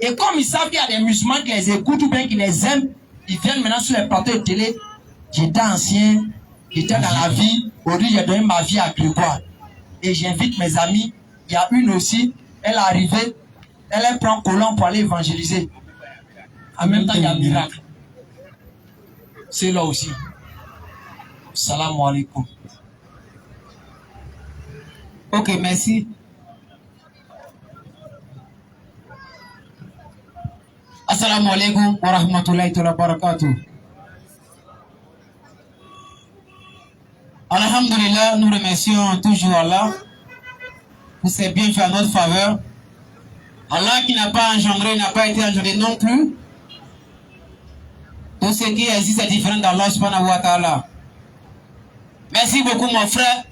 Et comme ils savent qu'il y a des musulmans qui les écoutent ou bien qui les aiment, ils viennent maintenant sur les plateaux de télé. J'étais ancien, j'étais dans la vie, aujourd'hui j'ai donné ma vie à Grégoire. Et j'invite mes amis, il y a une aussi, elle est arrivée, elle prend colon pour aller évangéliser. En même temps, il y a un miracle. C'est là aussi. Salam alaikum. Ok, merci. Assalamu alaikum wa rahmatullahi wa barakatuh. Alhamdulillah, nous remercions toujours Allah pour ses bienfaits à notre faveur. Allah qui n'a pas engendré, n'a pas été engendré non plus. Tout ce qui existe est différent d'Allah subhanahu wa ta'ala. Merci beaucoup mon frère.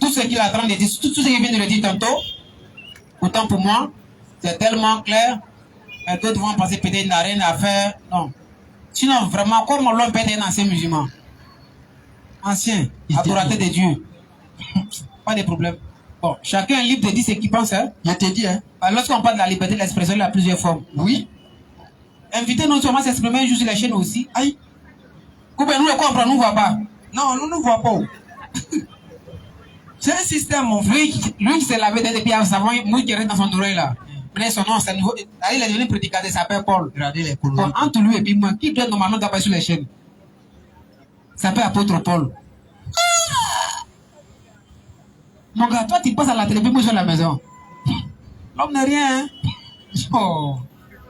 Tout ce qu'il est en train de dire, tout ce qu'il vient de le dire tantôt, autant pour moi, c'est tellement clair. Mais d'autres vont penser peut-être qu'il n'a rien à faire. Non. Sinon, vraiment, comment l'homme peut être un ancien musulman? Ancien, adorateur de Dieu. Pas de problème. Bon, chacun est libre de dire ce qu'il pense. Hein. Je t'ai dit, hein. Lorsqu'on parle de la liberté de l'expression, il y a plusieurs formes. Oui. Inviter non seulement s'exprimer juste sur la chaîne aussi. Aïe. Coupé, nous le comprenons, nous ne voit pas. Non, nous ne voit pas. C'est un système, mon frère. Lui qui s'est lavé depuis un savon, moi qui reste dans son oreille là. Mais son nom, c'est nouveau. Il est devenu prédicateur, il s'appelle Paul. Regardez les colonies. Bon, entre lui et puis moi, qui doit normalement apparaître sur les chaînes? Il s'appelle apôtre Paul. Mon gars, toi tu passes à la télé, puis moi je suis à la maison. L'homme n'est rien, hein? Oh.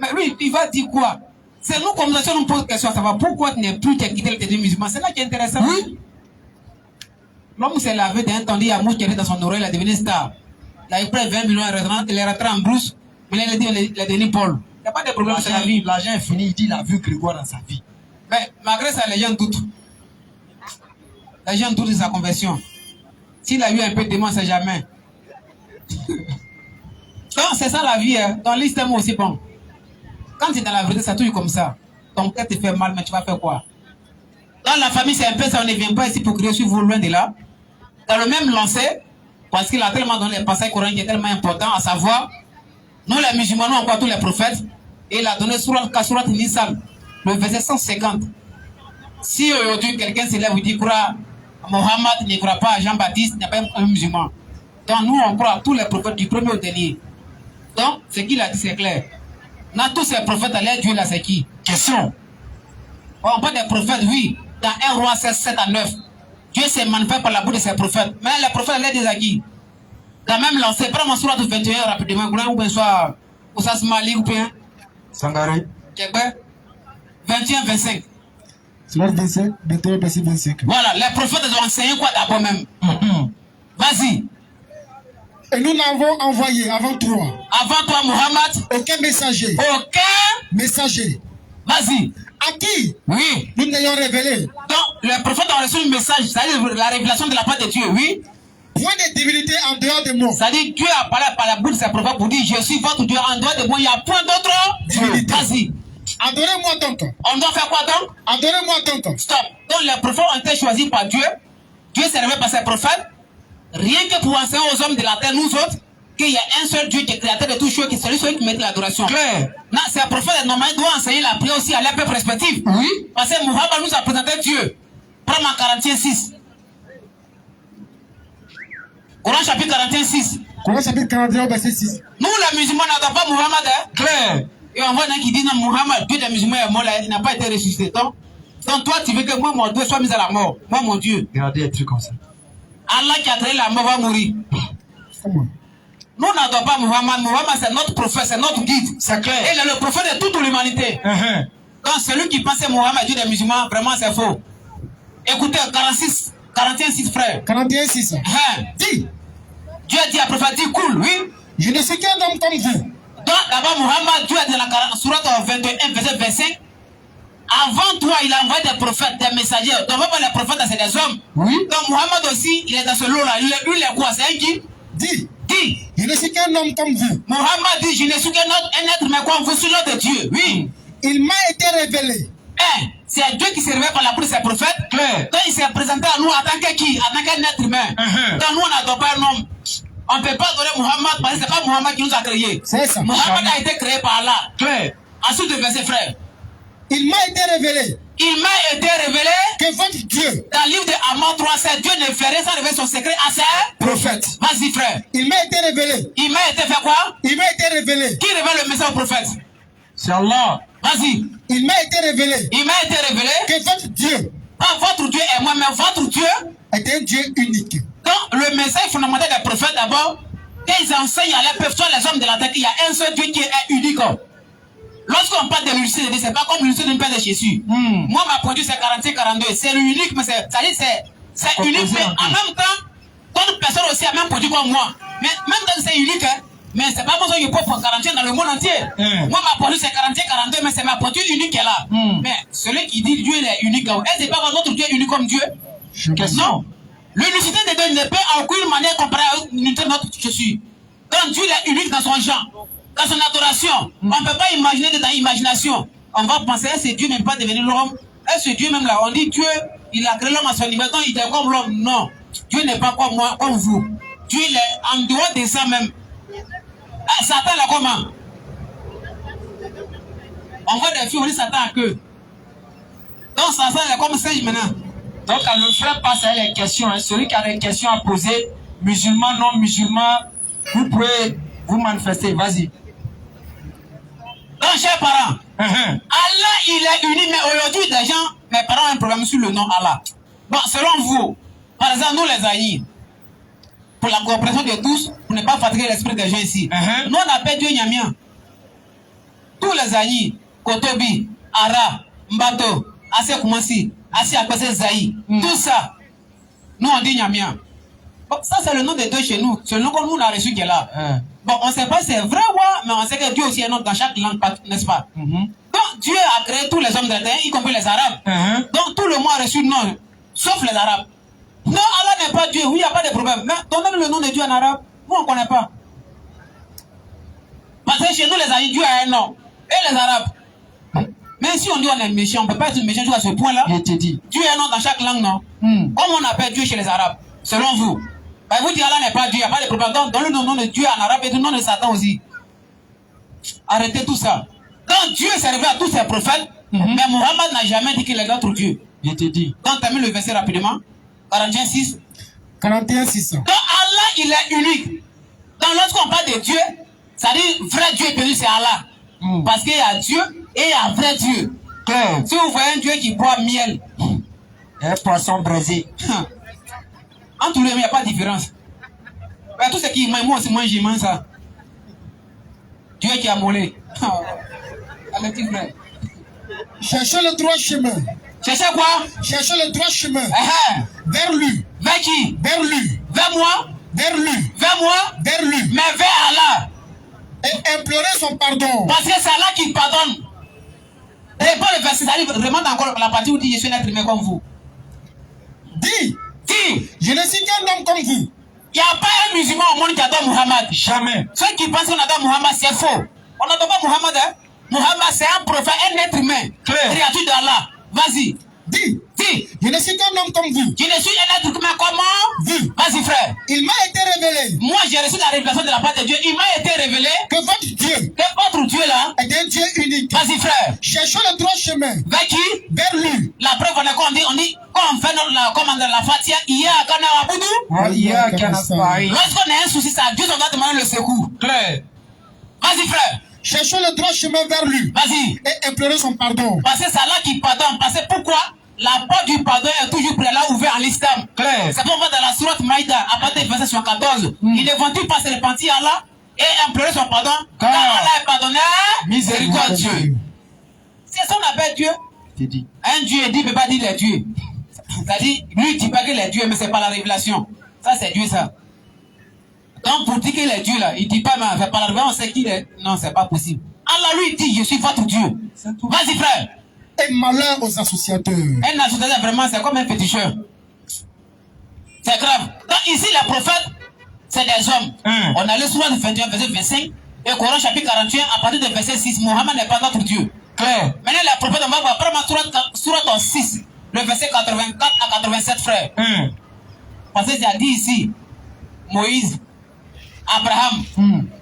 Mais lui, il va dire quoi? C'est nous, comme ça, nous pose question à savoir pourquoi tu n'es plus quitté le télévision musulman. C'est là qui est intéressant. Oui. L'homme s'est lavé d'un temps, il y a mouche qui est dans son oreille, il est devenu star. Il a pris 20 millions, il est rentré en brousse, mais il a dit il est devenu Paul. Il n'y a pas de problème, c'est la vie. L'argent est fini, il dit il a vu Grégoire dans sa vie. Mais malgré ça, les gens doutent. Les gens doutent de sa conversion. S'il a eu un peu de démon, c'est jamais. Donc, c'est ça la vie. Hein. Dans l'islam aussi, bon. Quand tu es dans la vérité, ça touche comme ça. Ton cœur te fait mal, mais tu vas faire quoi? Dans la famille, c'est un peu ça. On ne vient pas ici pour crier sur vous loin de là. Dans le même lancé, parce qu'il a tellement donné les passages coraniques qui est tellement important, à savoir, nous les musulmans, nous on croit tous les prophètes, et il a donné Surat Nisan, le verset 150. Si aujourd'hui quelqu'un se lève et dit croit à Mohammed, ne croit pas à Jean-Baptiste, n'est pas un musulman. Donc nous on croit à tous les prophètes du premier au dernier. Donc ce qu'il a dit c'est clair. Dans tous ces prophètes, allez Dieu là c'est qui? Question. On parle des prophètes, oui. Dans 1 roi 16, 7 à 9. Dieu s'est manifesté par la bouche de ses prophètes. Mais les prophètes, allez des acquis. Quand même lancé, prends mon surat 21 rapidement, ou bien soit Oussas Mali ou bien Sangaré. 21, 25. Surat 25, 21, verset 25. Voilà, les prophètes ont enseigné quoi d'abord même? Vas-y. Et nous n'avons envoyé avant toi Avant toi, Muhammad, aucun messager. aucun Messager. Vas-y. À qui Oui. nous n'ayons révélé Donc, les prophètes ont reçu un message, c'est-à-dire la révélation de la part de Dieu, oui. point de divinité en dehors de moi. C'est-à-dire Dieu a parlé par la bouche de ses prophètes pour dire je suis votre Dieu, en dehors de moi, il n'y a point d'autre Divinité. Vas-y. Adorez-moi donc. On doit faire quoi donc? Adorez-moi donc. Stop. Donc les prophètes ont été choisis par Dieu. Dieu s'est révélé par ses prophètes. Rien que pour enseigner aux hommes de la terre, nous autres, qu'il y a un seul Dieu qui est créateur de toutes choses, qui est celui qui mérite l'adoration. Claire. Non, ces prophètes, normalement, doivent enseigner la prière aussi à leur peuple respectif. Oui. Parce que Muhammad nous a présenté Dieu. Prends en 41:6. Coran chapitre 41:6. Coran chapitre 41, verset 6. Nous, les musulmans, n'adorons pas Muhammad. Hein? Claire. Et on voit un qui dit non, Muhammad, Dieu des musulmans est mort, là, il n'a pas été ressuscité. Donc toi, tu veux que moi, mon Dieu, soit mis à la mort. Moi, mon Dieu. Regardez un truc comme ça. Allah qui a créé la mort va mourir. Comment? Nous n'adorons pas Muhammad. Muhammad, c'est notre prophète, c'est notre guide. C'est clair. Et il est le prophète de toute l'humanité. Donc celui qui pensait Muhammad, Dieu des musulmans, vraiment, c'est faux. Écoutez, 41:6, frère. 41, 6. Hein? Dis, Dieu a dit à prophète, dit cool, oui. je ne suis qu'un homme comme vous. Donc d'abord, Muhammad, Dieu a dit dans la Sourate 21, verset 25. Avant toi, il a envoyé des prophètes, des messagers. Donc, pas les prophètes, c'est des hommes. Oui. Donc, Muhammad aussi, il est dans ce lot-là. Lui, il est quoi? C'est un qui? Dis, Dis. je ne suis qu'un homme comme vous. Muhammad dit, je ne suis qu'un être, mais comme vous, sur l'ordre de Dieu. Oui. Il m'a été révélé. C'est Dieu qui s'est révélé par la bouche de ses prophètes. Claire. Donc, il s'est présenté à nous en tant que qui? En tant qu'un être humain. Donc, nous, on n'adore pas un homme. On ne peut pas adorer Muhammad parce que ce n'est pas Muhammad qui nous a créés. C'est ça. Muhammad a été créé par Allah. Claire. Ensuite, le verset, frère. Il m'a été révélé Il m'a été révélé que votre Dieu, dans le livre de Amos 3:7, Dieu ne ferait sans révéler son secret à ses prophète. Vas-y, frère. Il m'a été révélé. Il m'a été fait quoi? Il m'a été révélé. Qui révèle le message au prophète? C'est Allah. Vas-y. Il m'a été révélé Il m'a été révélé que votre Dieu pas votre Dieu et moi, mais votre Dieu. est un Dieu unique. Donc, le message fondamental des prophètes, d'abord, qu'ils enseignent à les peuple, les hommes de la terre, qu'il y a un seul Dieu qui est unique. Lorsqu'on parle de l'unicité de Dieu, c'est pas comme l'unicité d'une paire de Jésus. Moi, ma produit, c'est 41-42. C'est l'unique, mais c'est unique, mais en même temps, d'autres personnes aussi a même produit comme moi. Mais même quand c'est unique, hein, mais c'est pas besoin de prendre 41 dans le monde entier. Moi, ma produit, c'est 41-42, mais c'est ma produit unique qui est là. Mais celui qui dit Dieu, il est unique. Est-ce que c'est pas votre Dieu est unique comme Dieu? Non. L'unicité de Dieu ne peut en aucune manière comparer à l'unité de notre Jésus. Donc Dieu est unique dans son genre, dans son adoration. On ne peut pas imaginer de ta imagination. On va penser, est-ce que Dieu n'est pas devenu l'homme? Est-ce que Dieu même là, on dit Dieu, il a créé l'homme à son image, donc il est comme l'homme. Non. Dieu n'est pas comme moi, comme vous. Dieu il est en dehors de ça même. Ah, Satan là comment? On voit des filles, on dit Satan à queue. Donc Satan il est comme singe maintenant. Donc quand le frère passe à les questions, hein, celui qui a des questions à poser, musulman, non musulman, vous pouvez vous manifester, vas-y. Donc chers parents, Allah il est uni, mais aujourd'hui des gens, mes parents ont un problème sur le nom Allah. Bon, selon vous, par exemple nous les aïs, pour la compréhension de tous, pour ne pas fatiguer l'esprit des gens ici, nous on appelle Dieu Nyamien. Tous les aïs, Kotobi, Ara, Mbato, Assez Koumassi, Assez Akpese Zaï, tout ça, nous on dit Nyamien. Bon, ça c'est le nom de Dieu chez nous, c'est le nom que nous on a reçu qui est là. Bon, on ne sait pas si c'est vrai ou mais on sait que Dieu aussi est notre dans chaque langue, n'est-ce pas? Donc Dieu a créé tous les hommes de la terre, y compris les Arabes. Donc tout le monde a reçu le nom, sauf les Arabes. Non, Allah n'est pas Dieu, oui, il n'y a pas de problème. Mais donnez-nous le nom de Dieu en arabe, nous on ne connaît pas. Parce que chez nous les Aïs, Dieu a un nom. Et les Arabes. Mais si on dit on est méchant, on ne peut pas être méchant jusqu'à ce point-là. Je te dis. Dieu a un nom dans chaque langue, non? Comme on appelle Dieu chez les Arabes, selon vous. Ben vous dites Allah n'est pas Dieu, il n'y a pas de problème. Donc donnez le nom de Dieu en arabe et le nom de Satan aussi. Arrêtez tout ça. Donc Dieu s'est révélé à tous ses prophètes, mais Mohammed n'a jamais dit qu'il est notre Dieu. Je te dis. Donc termine le verset rapidement. 41:6. 41:6. Donc Allah il est unique. Donc lorsqu'on parle de Dieu, ça dit vrai Dieu perdu c'est Allah. Parce qu'il y a Dieu et il y a vrai Dieu. Si vous voyez un Dieu qui boit miel, Un poisson braisé. entre les deux, il n'y a pas de différence. Mais tout ce qui mange, moi aussi, moi je mange ça. Dieu qui a molé. Allez, petit frère. Cherchez le droit chemin. Cherchez quoi? Cherchez le droit chemin. Vers lui. Vers qui? Vers lui. Vers moi? Vers lui. Vers moi? Vers lui. Mais vers Allah. Et implorer son pardon. Parce que c'est Allah qui pardonne. Et pas le verset, ça arrive, remonte encore la partie où dit je suis un être humain comme vous. Dis, Dis, je ne suis qu'un homme comme vous. il n'y a pas un musulman au monde qui adore Muhammad. Jamais. Ceux qui pensent qu'on adore Muhammad, c'est faux. On n'adore pas Muhammad. Hein? Muhammad, c'est un prophète, un être humain. Créature d'Allah. Vas-y. Dis, Dis, je ne suis qu'un homme comme vous. je ne suis un être humain comment? Vous. Vas-y, frère. Il m'a été révélé Moi, j'ai reçu la révélation de la part de Dieu. Il m'a été révélé que votre Dieu que votre Dieu là est un Dieu unique. Vas-y, frère. Cherchez le droit chemin. Vers qui? Vers lui. La preuve, on dit, quand on fait la fatia, il y a un Aboudou. Lorsqu'on a un souci, ça, Dieu doit demander le secours. Claire. Vas-y, frère. Cherchez le droit chemin vers lui. Vas-y. Et implorer son pardon. Parce que c'est Allah qui pardonne. Parce que pourquoi? La porte du pardon est toujours près là ouverte en l'islam. Claire. C'est pourquoi dans la sourate Maïda, à partir du verset 74, il ne vont-ils pas se repentir à Allah et implorer son pardon? Car Allah est pardonné, miséricordieux. C'est ça qu'on appelle Dieu. Un Dieu dit, il ne peut pas dire les dieux. C'est-à-dire, lui, il ne dit pas qu'il est Dieu, mais c'est pas la révélation. Ça, c'est Dieu, ça. Donc, pour dire qu'il est Dieu, là, il ne dit pas, mais par la révélation, on sait qu'il est. Non, c'est pas possible. Allah, lui, dit, je suis votre Dieu. Vas-y, frère. Et malheur aux associateurs. Un associateur, vraiment, c'est comme un féticheur. C'est grave. Donc, ici, les prophètes, c'est des hommes. On a le sourate 21, verset 25, et Coran chapitre 41, à partir du verset 6, Mohammed n'est pas notre Dieu. Claire. Maintenant, les prophètes, on va voir, premièrement, sourate 6, le verset 84 à 87, frère. Parce que c'est dit ici, Moïse, Abraham,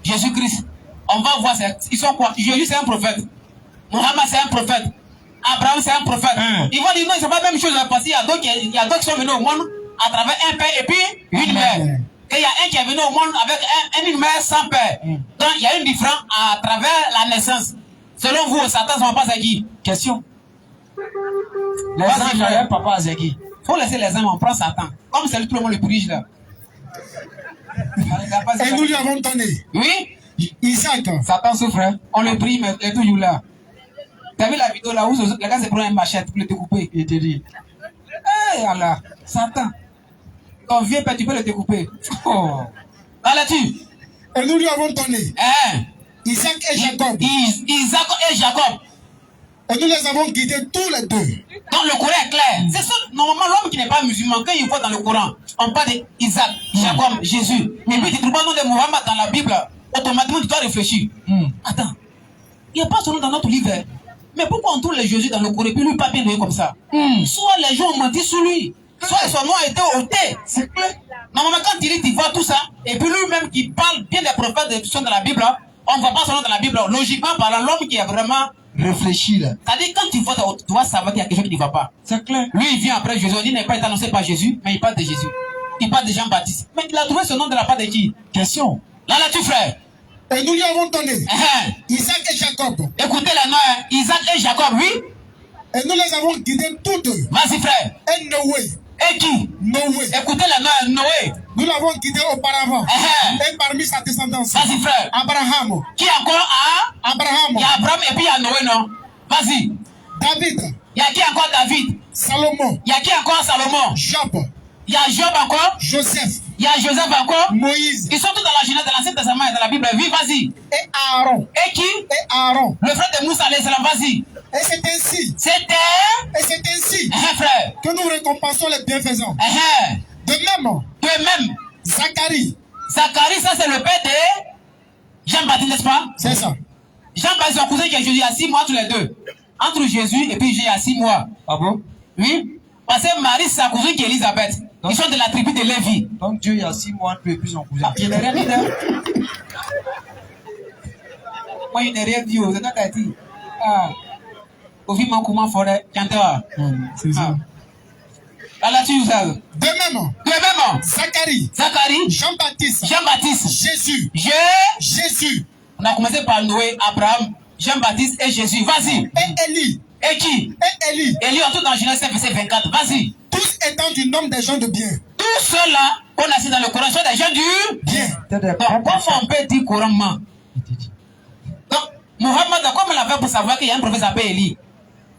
Jésus-Christ. On va voir, ils sont quoi? Jésus, c'est un prophète. Mohammed, c'est un prophète. Abraham, c'est un prophète. Ils vont dire non, c'est pas la même chose, parce qu'il y a d'autres qui sont venus au monde à travers un père et puis une mère. Et il y a un qui est venu au monde avec une mère sans père. Donc il y a une différence à travers la naissance. Selon vous, Satan, son papa, c'est qui? Question. Les anges avaient un papa, c'est qui? Faut laisser les hommes, on prend Satan. Comme c'est lui, tout le monde le dirige là. Et nous lui avons donné. Oui? Isaac. Satan souffre, hein? On le prie, mais il est toujours là. T'as vu la vidéo là où les gars se prennent une machette pour le découper? Il te dit. Hé Allah, Satan. Ton vieux père, tu peux le découper. Oh. Allez-tu? Et nous lui avons donné. Isaac et Jacob. Isaac et Jacob. Et nous les avons guidés tous les deux. Donc le Coran est clair. C'est ça, normalement, l'homme qui n'est pas musulman, quand il voit dans le Coran, on parle d'Isaac, Jacob, Jésus. Et puis tu trouves pas le nom de Mohammed dans la Bible, automatiquement tu dois réfléchir. Attends, il n'y a pas son nom dans notre livre. Mais pourquoi on trouve les Jésus dans le Coran et puis lui pas bien donné comme ça? Soit les gens ont menti sur lui. Soit son nom a été ôté. C'est clair. Normalement, quand il dit, tu vois tout ça, et puis lui-même qui parle bien des prophètes qui sont dans la Bible, on ne voit pas son nom dans la Bible. Logiquement parlant, l'homme qui est vraiment Réfléchis là. c'est-à-dire, quand tu vois, tu dois savoir qu'il y a quelque chose qui ne va pas. C'est clair. Lui, il vient après Jésus. Il n'est pas été annoncé par Jésus, mais il parle de Jésus. Il parle de Jean-Baptiste. Mais il a trouvé ce nom de la part de qui? Question. Là-tu, frère. Et nous lui avons donné Uh-huh. Isaac et Jacob. Écoutez les noms, hein. Isaac et Jacob, oui. Et nous les avons guidés tous deux. Vas-y, frère. Et Noé. Et qui? Noé. Écoutez les noms, hein. Noé. Nous l'avons guidé auparavant. Uh-huh. Et parmi sa descendance. Vas-y, frère. Abraham. Qui encore a? Abraham. Il y a Abraham et puis il y a Noé, non? Vas-y. David. Il y a qui encore David? Salomon. Il y a qui encore Salomon? Job. Il y a Job encore? Joseph. Il y a Joseph encore? Moïse. Ils sont tous dans la Genèse, dans l'Ancien Testament et dans la Bible. Oui, vas-y. Et Aaron. Et qui? Et Aaron. Le frère de Moussa, alayhi salam, vas-y. Et c'est ainsi. C'était Et c'est ainsi un frère. que nous récompensons les bienfaisants. De même, De même, Zacharie. Zacharie, ça c'est le père de Jean-Baptiste, n'est-ce pas? C'est ça. Jean-Baptiste, son cousin qui est Jésus, il y a 6 mois tous les deux. Entre Jésus et puis Jésus, il y a 6 mois. Ah bon? Oui. Parce que Marie, c'est sa cousine qui est Élisabeth. Ils sont de la tribu de Lévi. Donc Dieu, il y a 6 mois, ne peut plus son cousin. Je n'ai rien dit là. Moi, je n'ai rien dit. C'est toi qui as dit. Ah. Au vu mon comment forêt, chanteur. C'est ça. Là, tu sais. De même, De même, Zacharie. Zacharie, Jean-Baptiste. Jean-Baptiste, Jésus. Jésus. On a commencé par Noé, Abraham, Jean-Baptiste et Jésus. Vas-y. Et Élie. Et qui? Et Élie. Élie, en tout dans Genèse 5, verset 24. Vas-y. Tous étant du nombre des gens de bien. Tous ceux-là qu'on a cité dans le Coran sont des gens du Bien. Donc, comment on peut dire couramment? Donc, Mohammed, comment on a fait pour savoir qu'il y a un prophète appelé Élie?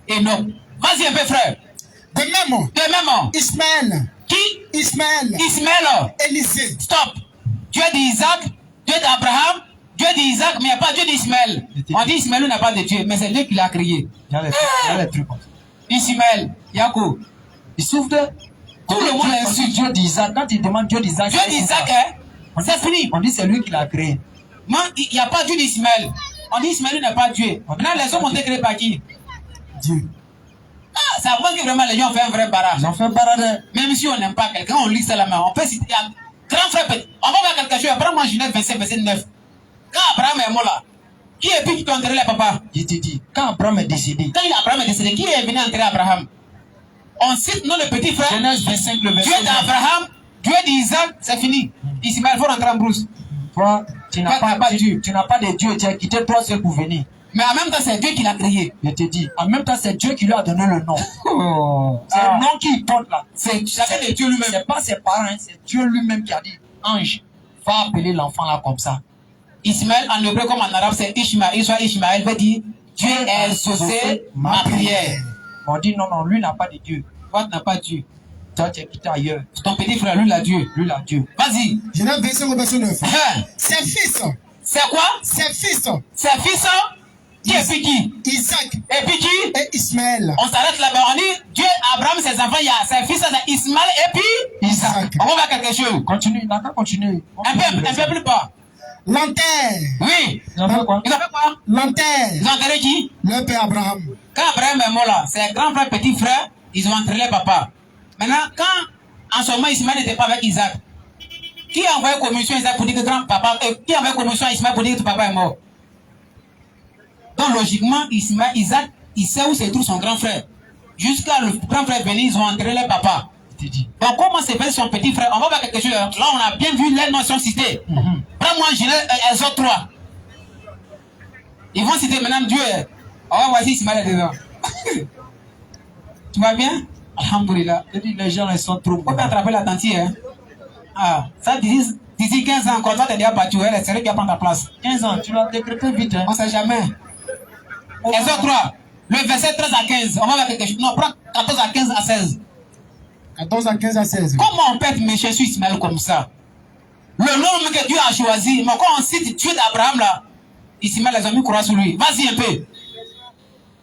Et non. Vas-y un peu, frère. De même, De même, Ismaël. qui? Ismaël. Ismaël. Élisée. Stop. Dieu d'Isaac, Dieu d'Abraham, Dieu d'Isaac, mais il n'y a pas Dieu d'Ismaël. On dit Ismaël n'a pas de Dieu, mais c'est Dieu qui l'a créé. Il y a les trucs. Ismaël, Yacoub. Il souffre de. Tout le monde insulte. Dieu d'Isaac. Quand il demande Dieu d'Isaac, Dieu d'Isaac, hein? C'est fini. on dit c'est lui qui l'a créé. Non, il n'y a pas Dieu d'Ismaël. On dit Ismaël n'est pas Dieu. Maintenant, les hommes ont été créés par qui? Dieu. Ah, ça montre que vraiment les gens ont fait un vrai barrage. Ils ont fait barrage. Même si on n'aime pas quelqu'un, on lit ça la main. On peut citer un grand frère petit. On va voir quelque chose. Abraham en Genèse 25, verset 9. Quand Abraham est mort là, qui est qui doit enterrer les papas? Je te dis, quand Abraham est décédé, Quand Abraham est décédé, qui est venu enterrer Abraham? On cite non le petit frère. Genèse 25, le verset Dieu d'Abraham, Dieu d'Isaac, c'est fini. Ismaël, il faut rentrer en brousse. toi, tu n'as Pas pas, Dieu. tu n'as pas de Dieu, tu as quitté toi seul pour venir. Mais en même temps, c'est Dieu qui l'a créé. Je te dis, en même temps, c'est Dieu qui lui a donné le nom. C'est Ah. le nom qu'il porte là. C'est chacun de Dieu lui-même. C'est pas ses parents, hein, c'est Dieu lui-même qui a dit, ange, va appeler l'enfant là comme ça. Ismaël, en hébreu comme en arabe, c'est Ishmaël. Soit Ishmaël veut dire Dieu a exaucé ma prière. On dit non, non, lui n'a pas de Dieu. Toi, tu n'as pas Dieu. Toi, tu es quitté ailleurs. Ton petit frère, lui, il a Dieu. Lui, il a Dieu. Vas-y. Genèse 25 au verset 9. Hein? Ses fils. C'est quoi? Ses fils. Ses fils, qui et puis qui? Isaac Et puis qui? et Ismaël. On s'arrête là-bas. On dit Dieu, Abraham, ses enfants, il y a ses fils, c'est Ismaël et puis Isaac. on va voir quelque chose. Continue, il n'a qu'à continuer. Un peu plus bas. L'enterre. Oui. Ils ont fait quoi? Ils ont fait quoi? L'enterre. Ils ont enterré qui? Le père Abraham. Quand Abraham est mort là, ses grands frères, petits frères, ils ont enterré les papas. Maintenant, quand en ce moment Ismaël n'était pas avec Isaac, qui a envoyé commission à Isaac pour dire que grand-papa, qui a envoyé commission à Ismaël pour dire que ton papa est mort? Donc logiquement, Isaac, il sait où se trouve son grand frère. Jusqu'à le grand frère venir, ils ont enterré les papas. Donc comment se fait son petit frère? On va voir quelque chose. Là, on a bien vu les notions citées. Prends-moi Genèse, Exode 3. Ils vont citer maintenant Dieu. On va voir si Ismaël est dedans. Tu vas bien? Alhamdoulilah. Je dis, les gens, ils sont trop Faut bons. pas attraper la tantille, hein? Ah, ça d'ici 15 ans encore, toi t'es déjà battu, elle est sérieux qui va prendre ta place. 15 ans, tu l'as décrété vite. Hein. On sait jamais. Exode 3, le verset 13 à 15. On va voir quelque chose. Non, prends 14 à 15 à 16. 14 à 15 à 16. Comment on peut être méchant sur Ismaël comme ça? Le nom que Dieu a choisi, mais quand on cite Dieu d'Abraham là, Ismaël les amis croient sur lui. Vas-y un peu.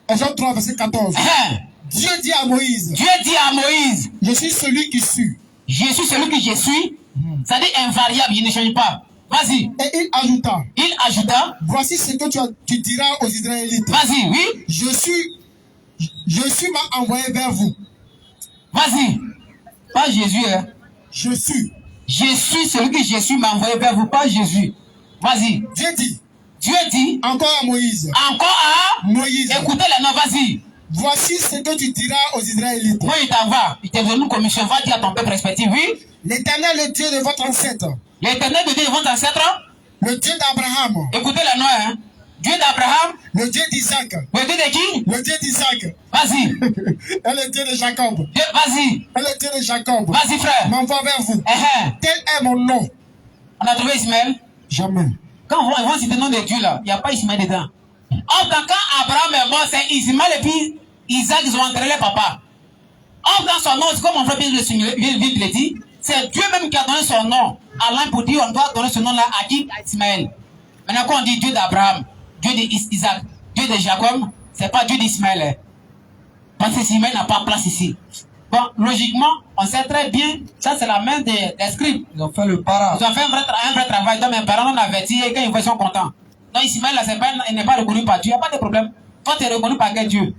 Exode 3, verset 14. Hein? Dieu dit à Moïse, Dieu dit à Moïse, je suis celui qui suis. je suis celui que je suis. C'est-à-dire invariable, il ne change pas. Vas-y. Et il ajouta, Il ajouta, voici ce que tu diras aux Israélites. vas-y, oui, Je suis m'a envoyé vers vous. vas-y. Pas Jésus, hein. Je suis. Je suis celui que Jésus m'a envoyé vers vous, pas Jésus. Vas-y. Dieu dit. Dieu dit. Encore à Moïse. Encore à Moïse. Écoutez les noms, vas-y. Voici ce que tu diras aux Israélites. Oui, il t'en va. Il t'est venu comme mission. Va dire à ton peuple respectif, oui. L'Éternel, le Dieu de votre ancêtre. L'Éternel, le Dieu de votre ancêtre. Le Dieu d'Abraham. Écoutez les noms, hein. Dieu d'Abraham. Le Dieu d'Isaac. Le Dieu de qui? Le Dieu d'Isaac. Vas-y. Et le Dieu de Jacob. Vas-y. Et le Dieu de Jacob. Vas-y, frère. M'envoie vers vous. Tel est mon nom. On a trouvé Ismaël? Jamais. Quand on va citer le nom de Dieu là, il n'y a pas Ismaël dedans. Or, quand Abraham est mort, c'est Ismaël et puis Isaac, ils ont enterré les papas. Or, dans son nom, c'est comme mon frère vient de le dire, c'est Dieu même qui a donné son nom à l'un pour dire on doit donner ce nom-là à qui? À Ismaël. Maintenant, quand on dit Dieu d'Abraham, Dieu d'Isaac, Dieu de Jacob, c'est pas Dieu d'Ismaël. Parce que Ismaël n'a pas place ici. Bon, logiquement, on sait très bien, ça c'est la main des scribes. Ils ont fait le para. Ils ont fait un vrai travail. Donc mes parents l'ont averti et quand ils voient, ils sont contents. Donc Ismaël, là, il n'est pas reconnu par Dieu. Il n'y a pas de problème. Toi, tu es reconnu par quel Dieu?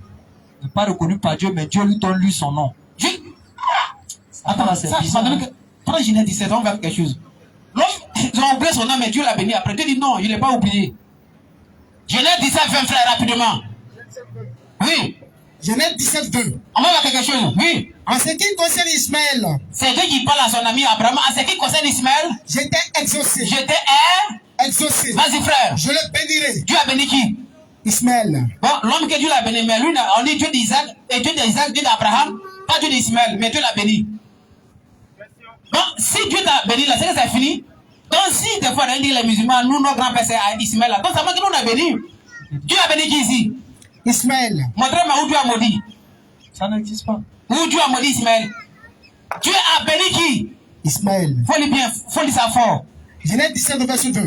Il n'est pas reconnu par Dieu, mais Dieu lui donne lui son nom. Dieu. Attends, c'est bizarre. Pendant Genèse 17, on va faire quelque chose. L'homme, ils ont oublié son nom, mais Dieu l'a béni. Après, Dieu dit non, il n'est pas oublié. Genèse 17, 20 frères, rapidement. Oui. Genèse 17, 20. On va voir quelque chose. Oui. En ce qui concerne Ismaël, c'est Dieu qui parle à son ami Abraham. En ce qui concerne Ismaël, j'étais exaucé. Exaucé. Vas-y, frère. Je le bénirai. Dieu a béni qui? Ismaël. Bon, l'homme que Dieu l'a béni, mais lui, on dit Dieu d'Isaac, et Dieu d'Isaac, Dieu d'Abraham, pas Dieu d'Ismaël, mais Dieu l'a béni. Donc, si Dieu t'a béni, là, c'est que c'est fini. Donc, si des fois, on dit les musulmans, nous, nos grands-pères, c'est à Ismaël, là. Donc, ça veut dire que nous, on a béni. Dieu a béni qui ici? Ismaël. Montrez-moi où Dieu a maudit. Ça n'existe pas. Où Dieu a maudit Ismaël? Dieu a béni qui? Ismaël. Faut le bien, faut le savoir fort. Genèse 17, verset 20.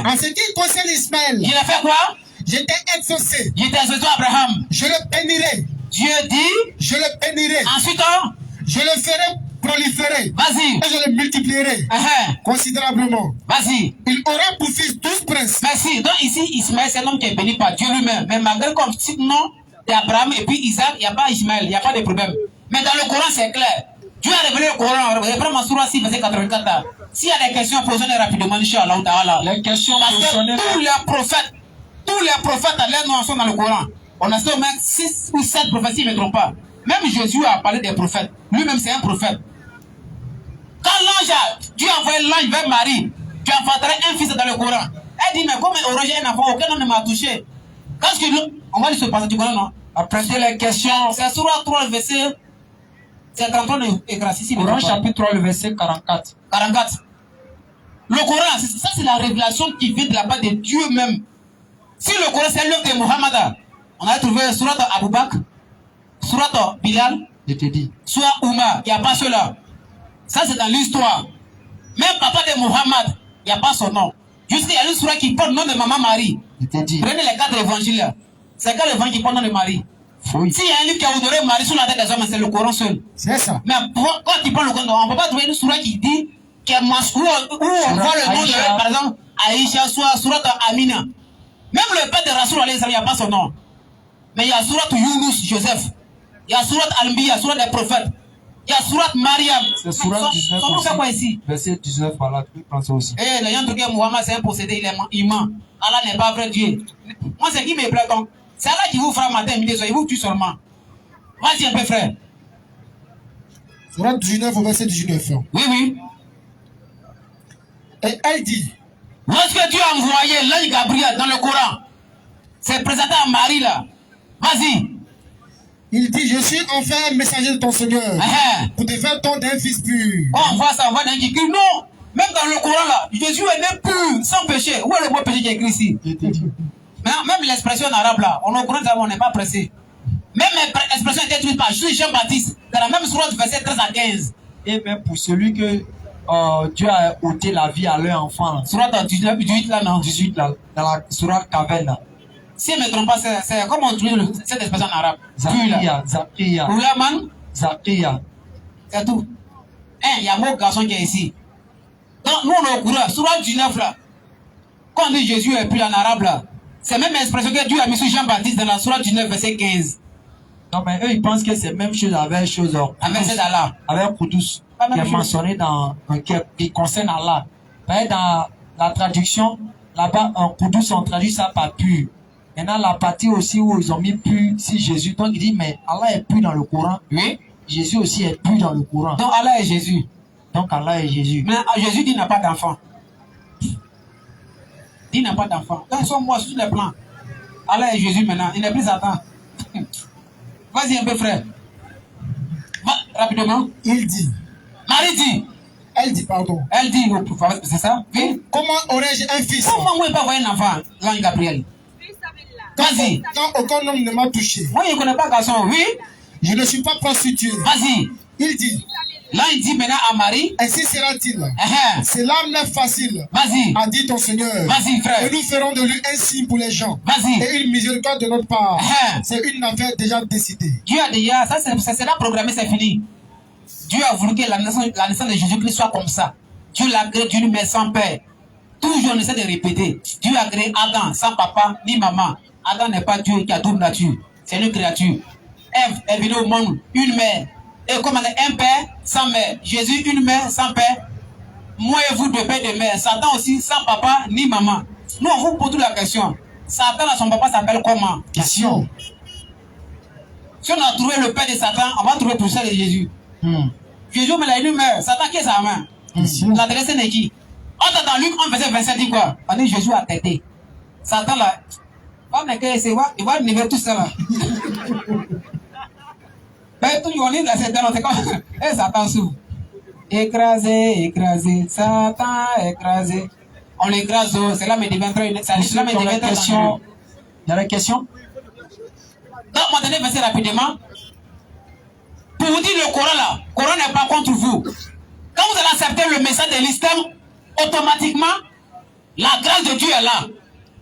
En ce qui concerne Ismaël, il a fait quoi? J'étais exaucé. J'étais exaucé Abraham. Je le bénirai. Dieu dit. Je le bénirai. Ensuite, je le ferai proliférer. Vas-y. Et je le multiplierai considérablement. Vas-y. Il aura pour fils 12 princes. Merci. Donc ici, Ismaël, c'est un homme qui est béni par Dieu lui-même. Mais malgré comme petit nom d'Abraham et puis Isaac, il n'y a pas Ismaël, il n'y a pas de problème. Mais dans le Coran, c'est clair. Dieu a révélé le Coran. Reprends Surah 6, verset 84. S'il y a des questions, posez-les rapidement, Inch'Allah. Les questions posez-les. Tous les prophètes, leurs noms sont dans le Coran. On a au moins 6 ou 7 prophètes, si je ne me trompe pas. Même Jésus a parlé des prophètes. Lui-même, c'est un prophète. Quand l'ange, Dieu a envoyé l'ange vers Marie, tu enfanterais un fils dans le Coran. Elle dit, mais comme aurais un enfant, aucun homme ne m'a touché. Parce que on va lui se passer du Coran, non? Après, c'est les questions. C'est Surah 3, verset. C'est 33 et grâce ici. Coran chapitre 3, le verset 44. 44. Le Coran, ça c'est la révélation qui vient de la part de Dieu même. Si le Coran c'est l'œuvre de Muhammad, on a trouvé Surat Abu Bakr, Surat Bilal, je te dis. Surat Oumar, il n'y a pas cela. Ça c'est dans l'histoire. Même papa de Muhammad, il n'y a pas son nom. Jusqu'il y a une surah qui porte le nom de maman Marie. Je te dis. Prenez les 4 évangiles là. C'est quel évangile qui porte le nom de Marie? Oui. S'il y a un livre qui a honoré Marie sur la tête des hommes, c'est le Coran seul. C'est ça. Mais quand tu prends le Coran, on ne peut pas trouver une surah qui dit où on voit le nom de, par exemple, Aïcha, soit Surat Amina. Même le père de Rasoul, il n'y a pas son nom. Mais il y a Surat Yunus, Joseph. Il y a Surat Al-Anbiya, Surat des prophètes. Il y a Surat Mariam. C'est Surat 19 son nom fait quoi ici? Verset 19, voilà, tu peux prendre ça aussi. Eh, les gens disent que Muhammad c'est un possédé, il ment. Allah n'est pas vrai Dieu. Moi, c'est qui me plaît donc? C'est Allah qui vous fera matin, midi, soir, il vous tue seulement. Vas-y un peu, frère. Surat 19 au verset 19. Oui, oui. Et elle dit, lorsque Dieu a envoyé l'ange Gabriel dans le Coran, c'est présenté à Marie là. Vas-y. Il dit, je suis enfin un messager de ton Seigneur pour te faire don d'un fils pur. On voit ça, on voit d'un qui écrit non. Même dans le Coran là, Jésus est né pur, sans péché. Où est le mot péché qui est écrit ici? Même l'expression en arabe là, on est au Coran, on n'est pas pressé. Même l'expression était écrite par Jean-Baptiste, dans la même sourate verset 13 à 15. Et même pour celui que Dieu a ôté la vie à leur enfant. Sourate 19, 18 là, non? 18 là, dans la sourate caverne là. Si je ne me trompe pas, c'est comment on trouve cette expression en arabe? Zakiya. Zakiya. C'est tout. Il y a un mot garçon qui est ici. Donc nous on est au courant. Sourate 19 là. Quand on dit Jésus est plus en arabe là, c'est même l'expression que Dieu a mis sur Jean-Baptiste dans la sourate 19 verset 15. Non, mais eux, ils pensent que c'est même chose avec chose. Avec c'est d'Allah. Avec Koudous, Pas qui est même chose. mentionné dans qui concerne Allah. Mais dans la traduction, là-bas, en Koudous, on traduit ça par pur. Maintenant, la partie aussi où ils ont mis pur, si Jésus. Donc, il dit, mais Allah est pur dans le Coran. Oui. Jésus aussi est pur dans le Coran. Donc Allah est Jésus. Donc, Allah est Jésus. Mais Jésus dit qu'il n'a pas d'enfant. Il n'a pas d'enfant. Donc ils sont morts sur tous les plans. Allah est Jésus maintenant. Il n'est plus Satan. Vas-y un peu, frère. Va, rapidement. Il dit, Marie dit. elle dit, pardon. Elle dit, c'est ça? Oui. Comment aurais-je un fils Comment moi, je peux avoir un enfant, l'ange Gabriel? Vas-y. quand aucun homme ne m'a touché? Moi, je ne connais pas garçon. Oui. Je ne suis pas prostitué. Vas-y. Il dit, Là, il dit maintenant à Marie. ainsi sera-t-il. Uh-huh. Cela m'est facile, Vas-y. a dit ton Seigneur. Vas-y, frère. Et nous ferons de lui un signe pour les gens. Vas-y. Et une miséricorde de notre part. Uh-huh. C'est une affaire déjà décidée. Dieu a déjà, ça c'est là programmé, c'est fini. Dieu a voulu que la naissance de Jésus-Christ soit comme ça. Dieu l'a créé d'une mère sans père. Toujours on essaie de répéter. Dieu a créé Adam sans papa ni maman. Adam n'est pas Dieu qui a double nature. C'est une créature. Ève est venue au monde, une mère. Et comme un père sans mère. Jésus, une mère sans père. Moi et vous, deux pères de mère. Satan aussi sans papa ni maman. Nous, on vous pose la question. Satan, son papa s'appelle comment? Question. Si on a trouvé le père de Satan, on va trouver tout ça de Jésus. Jésus, mais il a une mère. Satan, qui est sa main? L'adresse n'est qui? On dans Luc 1, verset 27, dit quoi? On dit Jésus a têté. Satan, là, il va niveler tout ça, là. Ben, tout le monde, là, c'est comme, et Satan s'ouvre. Écrasé, écrasé, Satan écrasé. On l'écrase, c'est là, mais il devient très question. Il y a la question? Donc, maintenant, verset rapidement. Pour vous dire le Coran là, le Coran n'est pas contre vous. Quand vous allez accepter le message de l'islam, automatiquement, la grâce de Dieu est là.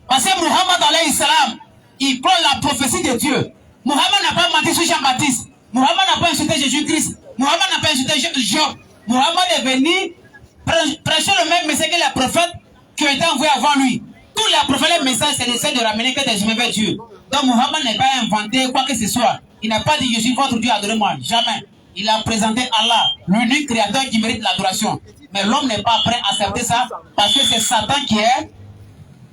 Parce que Muhammad alayhi salam, il prend la prophétie de Dieu. Muhammad n'a pas menti sur Jean-Baptiste. Muhammad n'a pas insulté Jésus-Christ. Muhammad n'a pas insulté Job. Muhammad est venu prêcher le même message que les prophètes qui ont été envoyés avant lui. Tous les prophètes, le message, c'est d'essayer de ramener que des humains vers Dieu. Donc Muhammad n'a pas inventé quoi que ce soit. Il n'a pas dit je suis votre Dieu, adorez-moi. Jamais. Il a présenté Allah, l'unique créateur qui mérite l'adoration. Mais l'homme n'est pas prêt à accepter ça parce que c'est Satan qui est.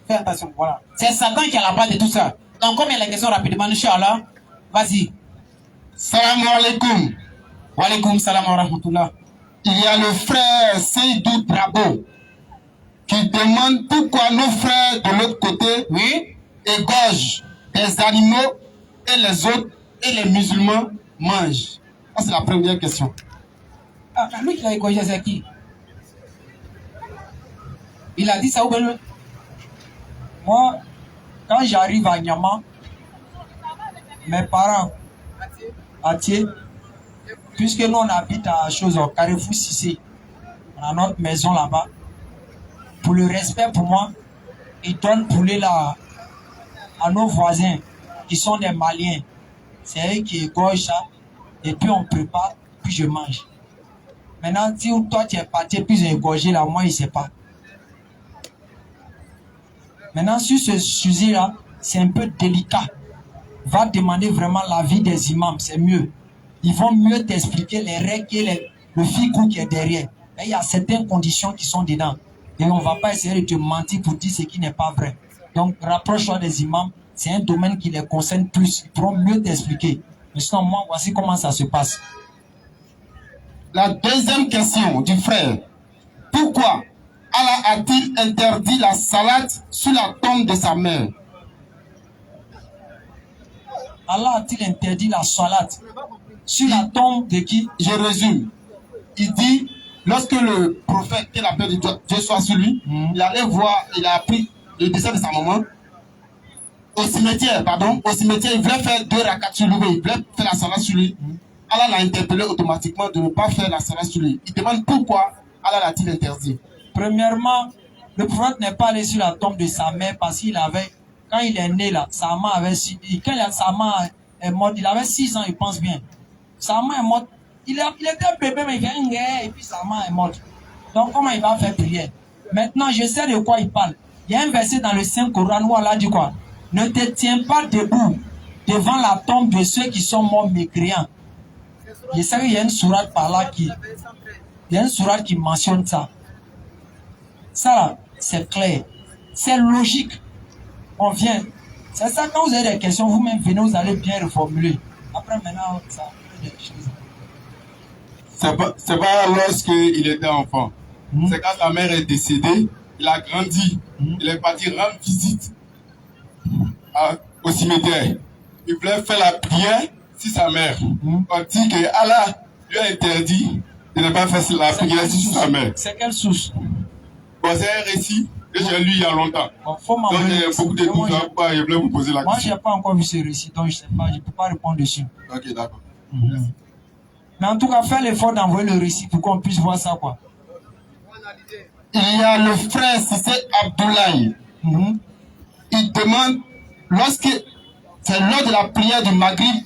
Fais attention, voilà. C'est Satan qui est à la base de tout ça. Donc, comme il y a la question rapidement, Inch'Allah, vas-y. Salam alaikum. Wa alaikum salam wa rahmatullah. Il y a le frère Seydou Drabo qui demande pourquoi nos frères de l'autre côté Oui. égorgent des animaux et les autres et les musulmans mangent. Ça, c'est la première question. Ah, lui qui l'a égorgé, c'est qui? Il a dit ça ou bien? Moi, quand j'arrive à Niama, mes parents, Atié, puisque nous on habite à chose au Carrefour Cissé, on a notre maison là-bas, pour le respect pour moi, ils donnent poulet là à nos voisins qui sont des Maliens. C'est eux qui égorgent ça, et puis on prépare, puis je mange. Maintenant, si toi tu es parti, puis j'ai égorgé là, moi il ne sait pas. Maintenant, sur ce sujet-là, c'est un peu délicat. Va demander vraiment l'avis des imams, c'est mieux. Ils vont mieux t'expliquer les règles et le fiqh qui est derrière. Et il y a certaines conditions qui sont dedans. Et on ne va pas essayer de te mentir pour dire ce qui n'est pas vrai. Donc, rapproche-toi des imams. C'est un domaine qui les concerne plus. Ils pourront mieux t'expliquer. Mais sinon, moi, voici comment ça se passe. La deuxième question du frère. Pourquoi Allah a-t-il interdit la salade sur la tombe de sa mère? Allah a-t-il interdit la salade sur la tombe de qui? Je résume. Il dit, lorsque le prophète, que la paix de Dieu soit sur lui, il allait voir, il a appris le décès de sa maman au cimetière, il voulait faire 2 rakats sur lui, il voulait faire la salade sur lui. Allah l'a interpellé automatiquement de ne pas faire la salade sur lui. Il demande pourquoi Allah l'a-t-il interdit. Premièrement, le prophète n'est pas allé sur la tombe de sa mère parce qu'il avait, quand il est né là, sa maman avait, quand sa maman est morte, il avait 6 ans, il pense bien. Sa maman est morte, il était bébé, mais il vient et puis sa maman est morte. Donc comment il va faire prière? Maintenant, je sais de quoi il parle. Il y a un verset dans le Saint-Coran où Allah dit quoi? Ne te tiens pas debout devant la tombe de ceux qui sont morts mécréants. Je sais qu'il y a une sourate par là il y a une sourate qui mentionne ça. Ça, c'est clair. C'est logique. On vient. C'est ça, quand vous avez des questions, vous-même venez, vous allez bien reformuler. Après, maintenant, ça fait des choses. C'est pas lorsqu'il était enfant. C'est quand sa mère est décédée, il a grandi. Il est parti rendre visite au cimetière. Il voulait faire la prière sur sa mère. On dit que Allah lui a interdit de ne pas faire la prière sur sa mère. C'est quelle source? Bon, c'est un récit que j'ai lu il y a longtemps. Bon, faut donc il y a beaucoup de doutes. Je voulais vous poser la question. Moi, je n'ai pas encore vu ce récit, donc je ne sais pas, je ne peux pas répondre dessus. Ok, d'accord. Mais en tout cas, fais l'effort d'envoyer le récit pour qu'on puisse voir ça, quoi. Il y a le frère Sissé Abdoulaye. Il demande, c'est lors de la prière du Maghrib,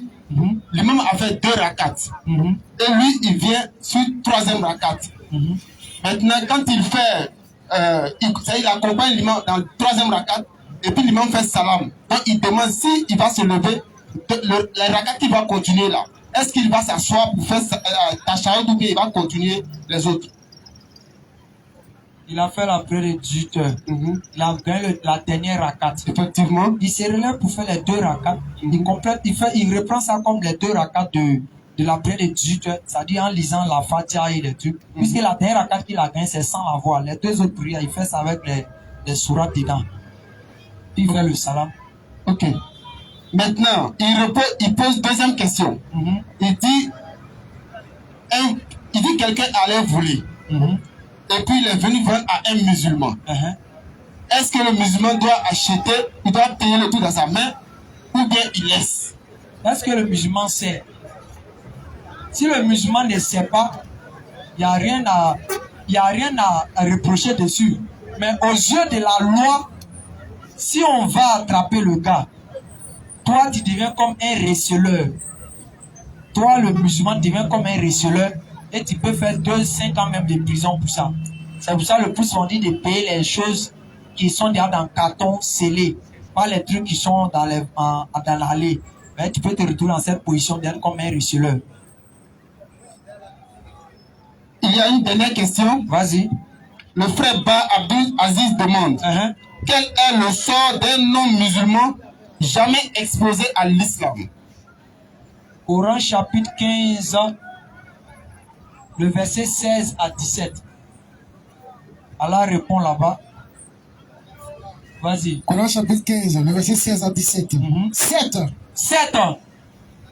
l'imam a fait 2 rakats. Et lui, il vient sur 3e rakat. Maintenant, quand il fait, il accompagne l'imam dans le 3e rakat, et puis l'imam fait salam. Donc il demande s'il va se lever, le rakat qui va continuer là. Est-ce qu'il va s'asseoir pour faire tashahhud ou bien il va continuer les autres? Il a fait la prière de 18 heures. Il a gagné la dernière rakat. Effectivement. Il se relève pour faire les 2 rakats. Il complète, il reprend ça comme les 2 rakats de la prière de 18 heures. C'est-à-dire en lisant la Fatiha et les trucs. Puisque la dernière rakat qu'il a gagné, c'est sans la voix. Les 2 autres prières, il fait ça avec les sourates dedans. Il fait le salam. Ok. Maintenant, il pose 2e question. Il dit quelqu'un allait voler. Et puis il est venu vendre à un musulman. Est-ce que le musulman doit acheter, il doit payer le tout dans sa main, ou bien il laisse? Est-ce que le musulman sait? Si le musulman ne sait pas, il n'y a rien à reprocher dessus. Mais aux yeux de la loi, si on va attraper le gars, toi tu deviens comme un receleur. Toi, le musulman, devient comme un receleur. Et tu peux faire 2-5 ans même de prison pour ça. C'est pour ça le plus on dit de payer les choses qui sont déjà dans le carton scellé. Pas les trucs qui sont dans l'allée. Mais tu peux te retrouver dans cette position d'être comme un receleur. Il y a une dernière question. Vas-y. Le frère Ba Abdul Aziz demande quel est le sort d'un non-musulman jamais exposé à l'islam? Coran chapitre 15, le verset 16 à 17. Allah répond là-bas. Vas-y. Coran chapitre 15, le verset 16 à 17. 7.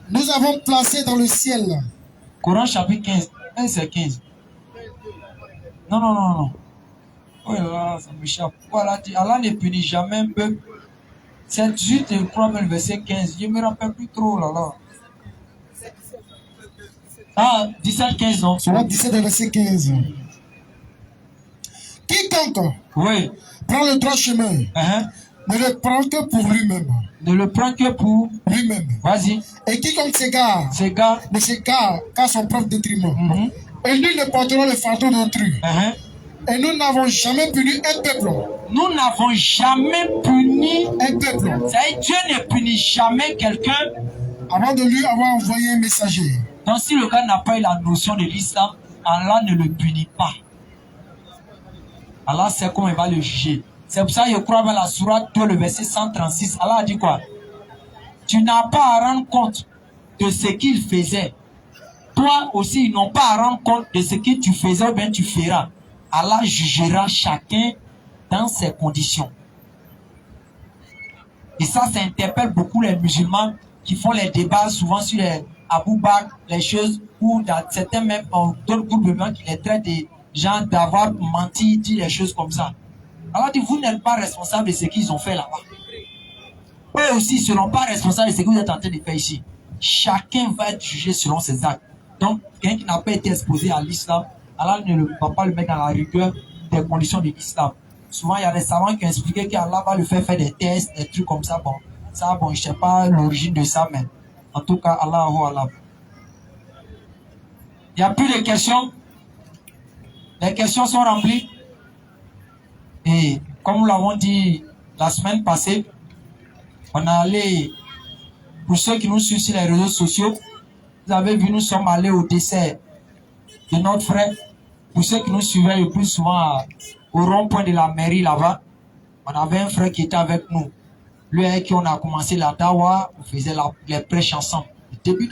Nous avons placé dans le ciel. Coran chapitre 15. C'est 15. Non. Oh là, ça m'échappe. Voilà, Allah ne punit jamais un peu. C'est 18, je crois, le verset 15. Je ne me rappelle plus trop là. Ah, 17, 15, non? Sur 17, verset 15. Quiconque prend le droit chemin ne le prend que pour lui-même. Ne le prend que pour lui-même. Vas-y. Et quiconque s'égare ne s'égare qu'à son propre détriment. Et nul ne portera le fardeau d'autrui. Et nous n'avons jamais puni un peuple. Nous n'avons jamais puni un peuple. C'est-à-dire Dieu ne punit jamais quelqu'un avant de lui avoir envoyé un messager. Donc si le gars n'a pas eu la notion de l'islam, Allah ne le punit pas. Allah sait comment il va le juger. C'est pour ça que je crois dans la sourate 2, le verset 136. Allah a dit quoi? Tu n'as pas à rendre compte de ce qu'il faisait. Toi aussi, ils n'ont pas à rendre compte de ce que tu faisais ou bien tu feras. Allah jugera chacun dans ses conditions. Et ça interpelle beaucoup les musulmans qui font les débats souvent sur les Abou Bakr, les choses où dans certains même d'autres groupes de gens qui les traitent des gens d'avoir menti, dit les choses comme ça. Alors dit, vous n'êtes pas responsable de ce qu'ils ont fait là-bas. Eux aussi ne seront pas responsables de ce que vous êtes en train de faire ici. Chacun va être jugé selon ses actes. Donc, quelqu'un qui n'a pas été exposé à l'islam, Allah ne va pas le mettre dans la rigueur des conditions de l'islam. Souvent, il y a des savants qui ont expliqué qu'Allah va le faire des tests, des trucs comme ça. Bon, ça, bon, je ne sais pas l'origine de ça, mais en tout cas, Allahu Alam. Il n'y a plus de questions. Les questions sont remplies. Et comme nous l'avons dit la semaine passée, on a allé Pour ceux qui nous suivent sur les réseaux sociaux, vous avez vu, nous sommes allés au décès de notre frère. Pour ceux qui nous suivaient le plus souvent au rond-point de la mairie là-bas, on avait un frère qui était avec nous. Lui avec qui on a commencé la dawa, on faisait les prêches ensemble. Début,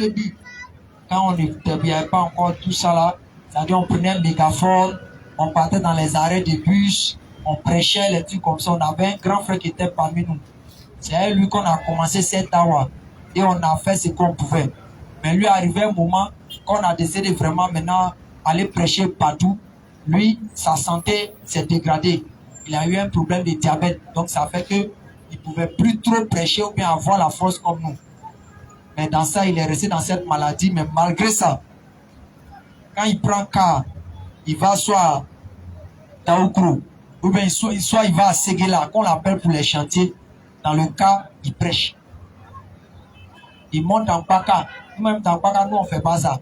quand on n'avait pas encore tout ça là, c'est-à-dire on prenait un mégaphone, on partait dans les arrêts de bus, on prêchait, les trucs comme ça. On avait un grand frère qui était parmi nous. C'est avec lui qu'on a commencé cette dawa. Et on a fait ce qu'on pouvait. Mais lui, arrivé un moment, qu'on a décidé vraiment maintenant aller prêcher partout, lui, sa santé s'est dégradée. Il a eu un problème de diabète. Donc ça fait que il ne pouvait plus trop prêcher ou bien avoir la force comme nous. Mais dans ça, il est resté dans cette maladie. Mais malgré ça, quand il prend cas, il va soit à Taoukro, ou bien soit il va à Séguéla, qu'on l'appelle pour les chantiers. Dans le cas, il prêche. Il monte en Paka. Même dans Paka, nous on fait pas ça.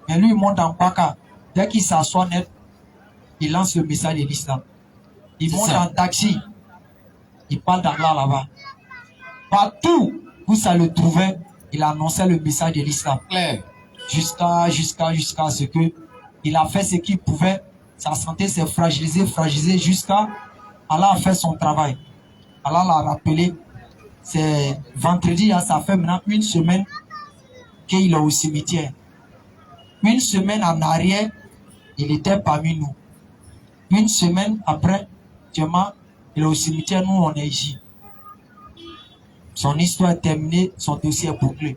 Mais lui, il monte en Paka. Dès qu'il s'assoit net, il lance le message de l'islam. Il monte en taxi. Il parle d'Allah là-bas. Partout où ça le trouvait, il annonçait le message de l'islam. Jusqu'à ce que il a fait ce qu'il pouvait. Sa santé s'est fragilisée jusqu'à Allah a fait son travail. Allah l'a rappelé. C'est vendredi, ça fait maintenant une semaine qu'il est au cimetière. Une semaine en arrière, il était parmi nous. Une semaine après, il est au cimetière, nous on est ici. Son histoire est terminée, son dossier est bouclé.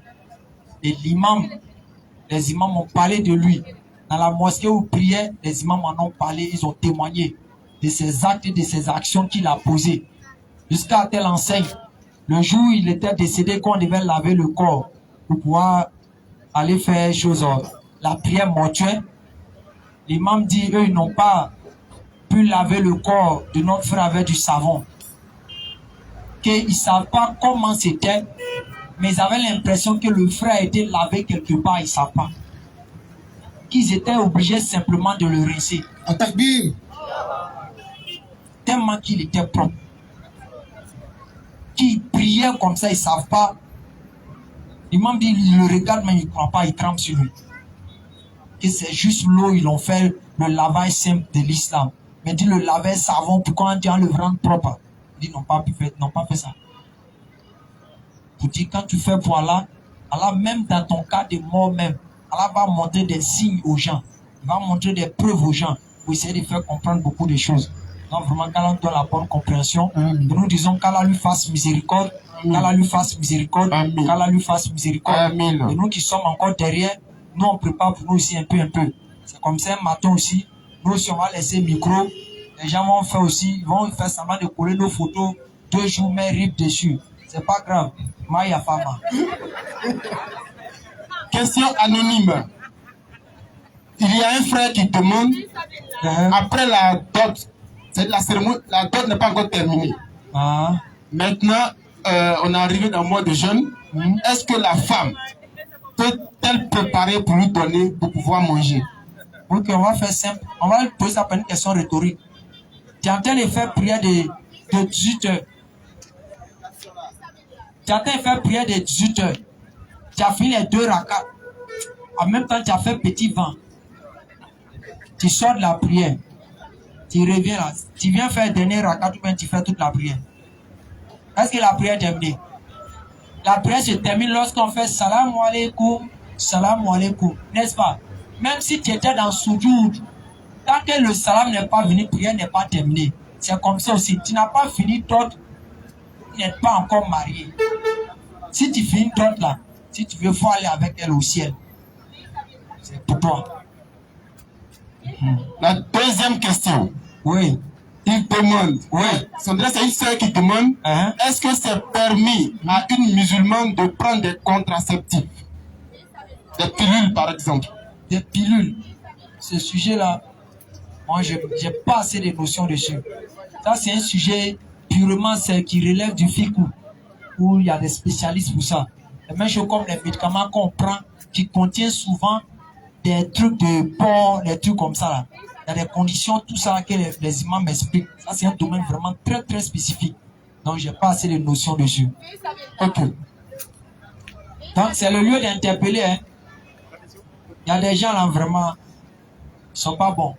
Et les imams ont parlé de lui. Dans la mosquée où il priait, les imams en ont parlé, ils ont témoigné de ses actes et de ses actions qu'il a posées. Jusqu'à telle enseigne, le jour où il était décédé, qu'on devait laver le corps pour pouvoir aller faire la prière mortuaire, l'imam dit, eux, ils n'ont pas pu laver le corps de notre frère avec du savon. Qu'ils ne savent pas comment c'était, mais ils avaient l'impression que le frère a été lavé quelque part, ils ne savent pas. Qu'ils étaient obligés simplement de le rincer. Tellement qu'il était propre. Qui priait comme ça, ils ne savent pas. L'imam dit, il le regarde, mais il ne croit pas, il tremble sur lui. Que c'est juste l'eau, ils ont fait le lavage simple de l'islam. Mais dit le lavage savon, pourquoi on dit le rendre propre? Il dit, n'ont pas fait ça. Pour dire, quand tu fais pour Allah, Allah, même dans ton cas de mort même, Allah va montrer des signes aux gens. Il va montrer des preuves aux gens pour essayer de faire comprendre beaucoup de choses. Donc vraiment, qu'Allah nous donne la bonne compréhension. Nous disons qu'Allah lui fasse miséricorde. Qu'Allah lui fasse miséricorde. Qu'Allah lui fasse miséricorde. Et nous qui sommes encore derrière, nous on prépare pour nous aussi un peu. C'est comme ça un matin aussi. Nous aussi on va laisser le micro. Les gens vont faire aussi, ils vont faire semblant de coller nos photos 2 jours, mais rip dessus. C'est pas grave. Maya Fama. Question anonyme. Il y a un frère qui demande, après la dot, la cérémonie, la dot n'est pas encore terminée. Maintenant, on est arrivé dans le mois de jeûne. Est-ce que la femme peut-elle préparer pour lui donner, pour pouvoir manger? Ok, on va faire simple. On va poser ça par une question rhétorique. Tu es en train de faire prière de 18 heures. Tu es en train de faire prière de 18 heures. Tu as fini les 2 rakats. En même temps, tu as fait petit vent. Tu sors de la prière. Tu reviens là. Tu viens faire le dernier rakat ou bien tu fais toute la prière. Est-ce que la prière est terminée? La prière se termine lorsqu'on fait salam alaikum, n'est-ce pas? Même si tu étais dans Soujoud, tant que le salam n'est pas venu, la prière n'est pas terminée. C'est comme ça aussi. Tu n'as pas fini d'autres, tu n'es pas encore marié. Si tu finis d'autres là, si tu veux, il faut aller avec elle au ciel. C'est pour toi. La deuxième question. Oui. Il demande, c'est une sœur qui demande, est-ce que c'est permis à une musulmane de prendre des contraceptifs? Des pilules, par exemple. Des pilules. Ce sujet-là, moi, je n'ai pas assez de notions dessus. Ça, c'est un sujet purement qui relève du fiqh, où il y a des spécialistes pour ça. Les mêmes choses comme les médicaments qu'on prend, qui contiennent souvent des trucs de porc, des trucs comme ça là. Il y a des conditions, tout ça que les imams m'expliquent. Ça, c'est un domaine vraiment très, très spécifique. Donc, je n'ai pas assez de notions dessus. Ok. Donc c'est le lieu d'interpeller. Hein. Il y a des gens là vraiment qui sont pas bons.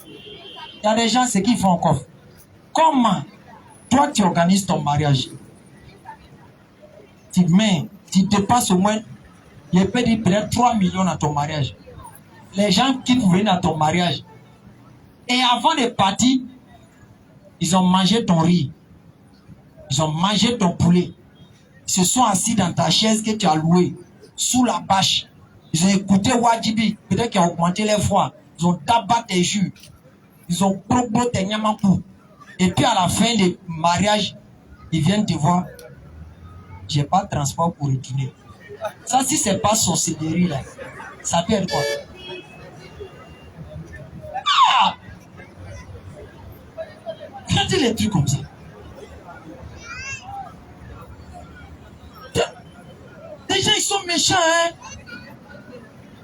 Il y a des gens, ce qu'ils font encore. Comment toi tu organises ton mariage? Tu dépasses au moins, je peux dire peut-être 3 millions dans ton mariage. Les gens qui pouvaient venir à ton mariage. Et avant de partir, ils ont mangé ton riz. Ils ont mangé ton poulet. Ils se sont assis dans ta chaise que tu as louée, sous la bâche. Ils ont écouté Wajibi, peut-être qu'ils ont augmenté les fois. Ils ont tabac tes jus. Ils ont gros tes nyamakou. Et puis à la fin du mariage, ils viennent te voir. J'ai pas de transport pour retourner. Ça, si c'est pas sorcellerie là, ça peut être quoi? Ah! Regardez les trucs comme ça. Les gens, ils sont méchants, hein.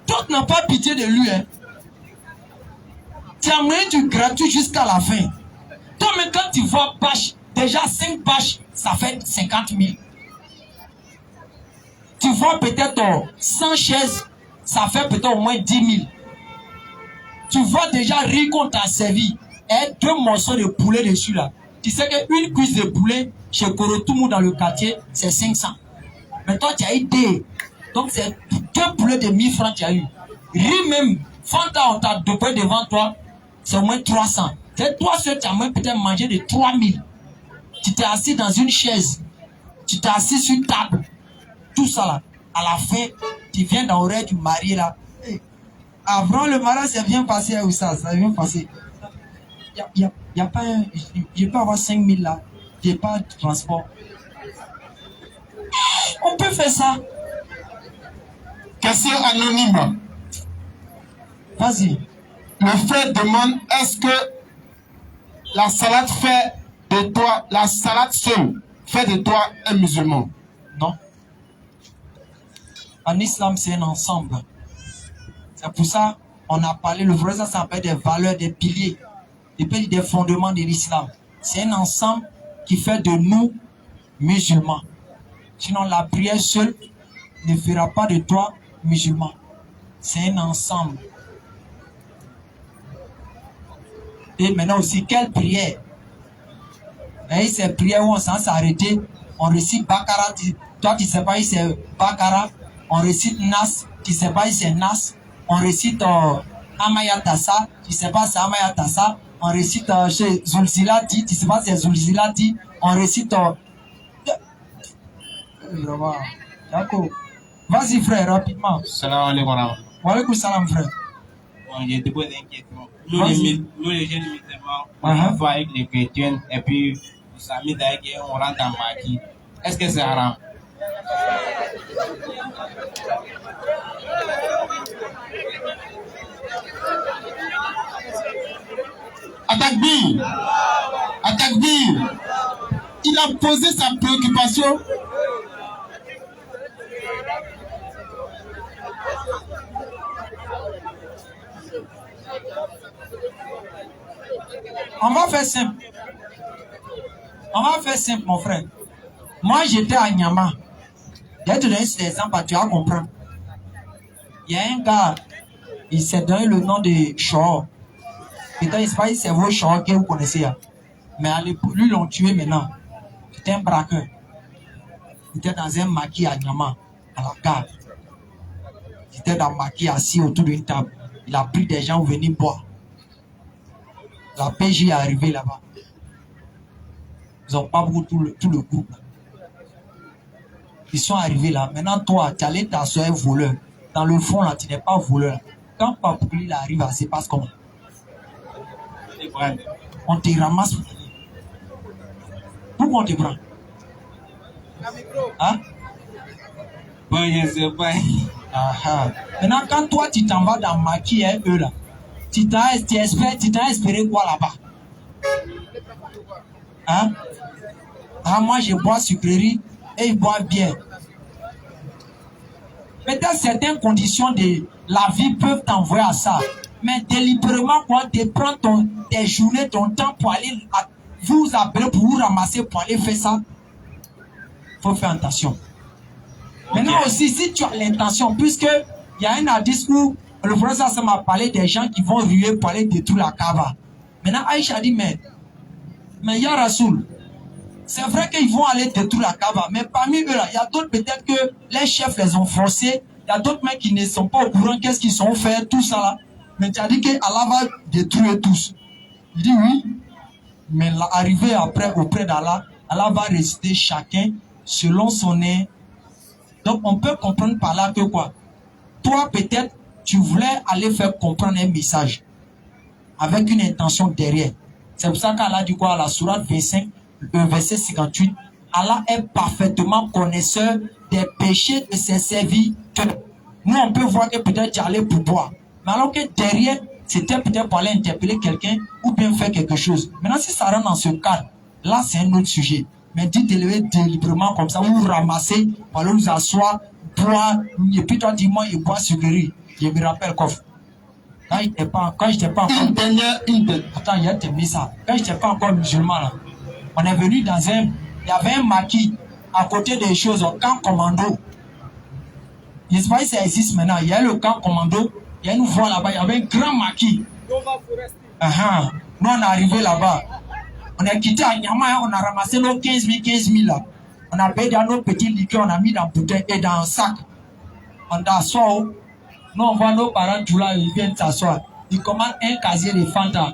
D'autres n'ont pas pitié de lui, hein. Tu as moyen du gratuit jusqu'à la fin. Toi, mais quand tu vois bâche, déjà 5 bâches, ça fait 50 000. Tu vois peut-être 100 chaises, ça fait peut-être au moins 10 000. Tu vois déjà riz qu'on t'a servi et 2 morceaux de poulet dessus là. Tu sais qu'une cuisse de poulet chez Korotoumou dans le quartier, c'est 500. Mais toi, tu as eu 2. Donc, c'est 2 poulets de 1000 francs que tu as eu. Riz même, Fanta, on t'a dopé devant toi, c'est au moins 300. C'est toi seul, tu as même peut-être mangé de 3000. Tu t'es assis dans une chaise. Tu t'es assis sur une table. Tout ça là. À la fin, tu viens dans l'oreille du mari là. Hey. Avant le mariage, ça vient passer à Oussa. Ça vient passer. Y a pas un... Je peux avoir 5000 là. J'ai pas de transport. On peut faire ça. Question anonyme. Vas-y. Le frère demande, est-ce que la salade fait de toi, la salade seule, fait de toi un musulman? Non. En islam, c'est un ensemble. C'est pour ça on a parlé, le vrai, ça s'appelle des valeurs, des piliers, des fondements de l'islam. C'est un ensemble qui fait de nous musulmans. Sinon, la prière seule ne fera pas de toi musulman. C'est un ensemble. Et maintenant aussi, quelle prière? Et ces prières où on s'en s'arrêter, on récite Bakara, toi tu sais pas si c'est Bakara, on récite Nas, tu sais pas si c'est Nas, on récite Amayatassa, tu sais pas si c'est Amayatassa, on récite chez Zulzilati, tu sais pas si c'est Zulzilati, on récite D'accord. Vas-y frère, rapidement. Salam alaikum. Wa alaikum salam frère. Bon, j'ai déposé une question. Nous les jeunes musulmans, on va avec les chrétiens et puis on s'amuse avec eux, on rentre en maquis. Est-ce que c'est haram? Atakbir, il a posé sa préoccupation. On va faire simple. On va faire simple, mon frère. Moi, j'étais à Nyama. Je vais te donner cet exemple, tu vas comprendre. Il y a un gars, il s'est donné le nom de Shaw. Peut-être, il ne sait pas si c'est vos Shaw que vous connaissez. Mais à l'époque, lui, l'ont tué maintenant. C'était un braqueur. Il était dans un maquis à Nyama, à la gare. Il était dans le maquis assis autour d'une table. Il a pris des gens pour venir boire. La PJ est arrivée là-bas. Ils n'ont pas beaucoup tout le groupe. Ils sont arrivés là. Maintenant, toi, tu allais t'asseoir un voleur. Dans le fond, là, tu n'es pas voleur. Quand Papouli arrive, c'est parce qu'on te ramasse. Pourquoi on te prend? Hein? Bon, je sais pas. Maintenant, quand toi, tu t'en vas dans Maki et eux là, tu t'as espéré quoi là-bas? Hein? Ah, moi, je bois sucrerie et ils boivent bien. Peut-être certaines conditions de la vie peuvent t'envoyer à ça. Mais délibérément, quoi, de prendre tes journées, ton temps pour aller vous appeler, pour vous ramasser, pour aller faire ça. Il faut faire attention. Maintenant aussi, si tu as l'intention, puisque il y a un hadith où le professeur Sam m'a parlé des gens qui vont ruer pour aller détruire la Kaaba. Maintenant, Aïcha dit, mais Ya Rasoul, c'est vrai qu'ils vont aller détruire la Kaaba, mais parmi eux là, il y a d'autres peut-être que les chefs les ont forcés, il y a d'autres mecs qui ne sont pas au courant qu'est-ce qu'ils sont fait, tout ça là. Mais tu as dit qu'Allah va détruire tous. Il dit oui, mais l'arrivée après auprès d'Allah, Allah va résister chacun selon son nez. Donc on peut comprendre par là que quoi? Toi peut-être tu voulais aller faire comprendre un message avec une intention derrière. C'est pour ça qu'Allah dit quoi? La sourate 25, verset 58, Allah est parfaitement connaisseur des péchés de ses serviteurs. Nous on peut voir que peut-être tu allais pour boire. Mais alors que derrière, c'était peut-être pour aller interpeller quelqu'un ou bien faire quelque chose. Maintenant, si ça rentre dans ce cadre, là, c'est un autre sujet. Mais dit de lever délibérément comme ça, vous ramassez, pour aller vous asseoir, boire, et puis toi, dis-moi, il boit sucrerie. Je me rappelle quand j'étais pas encore... Attends, il y a terminé ça. Quand j'étais pas encore musulman, là, on est venu dans un... Il y avait un maquis à côté des choses, au camp commando. Je ne sais pas si ça existe maintenant. Il y a le camp commando. Il y a une voie là-bas, il y avait un grand maquis. Nous, on est arrivé là-bas. On est quitté à Nyama, on a ramassé nos 15 000 là. On a payé dans nos petits liqueurs, on a mis dans bouteille et dans un sac. On s'assoit. Nous, on voit nos parents tout là, ils viennent s'asseoir. Ils commandent un casier de Fanta,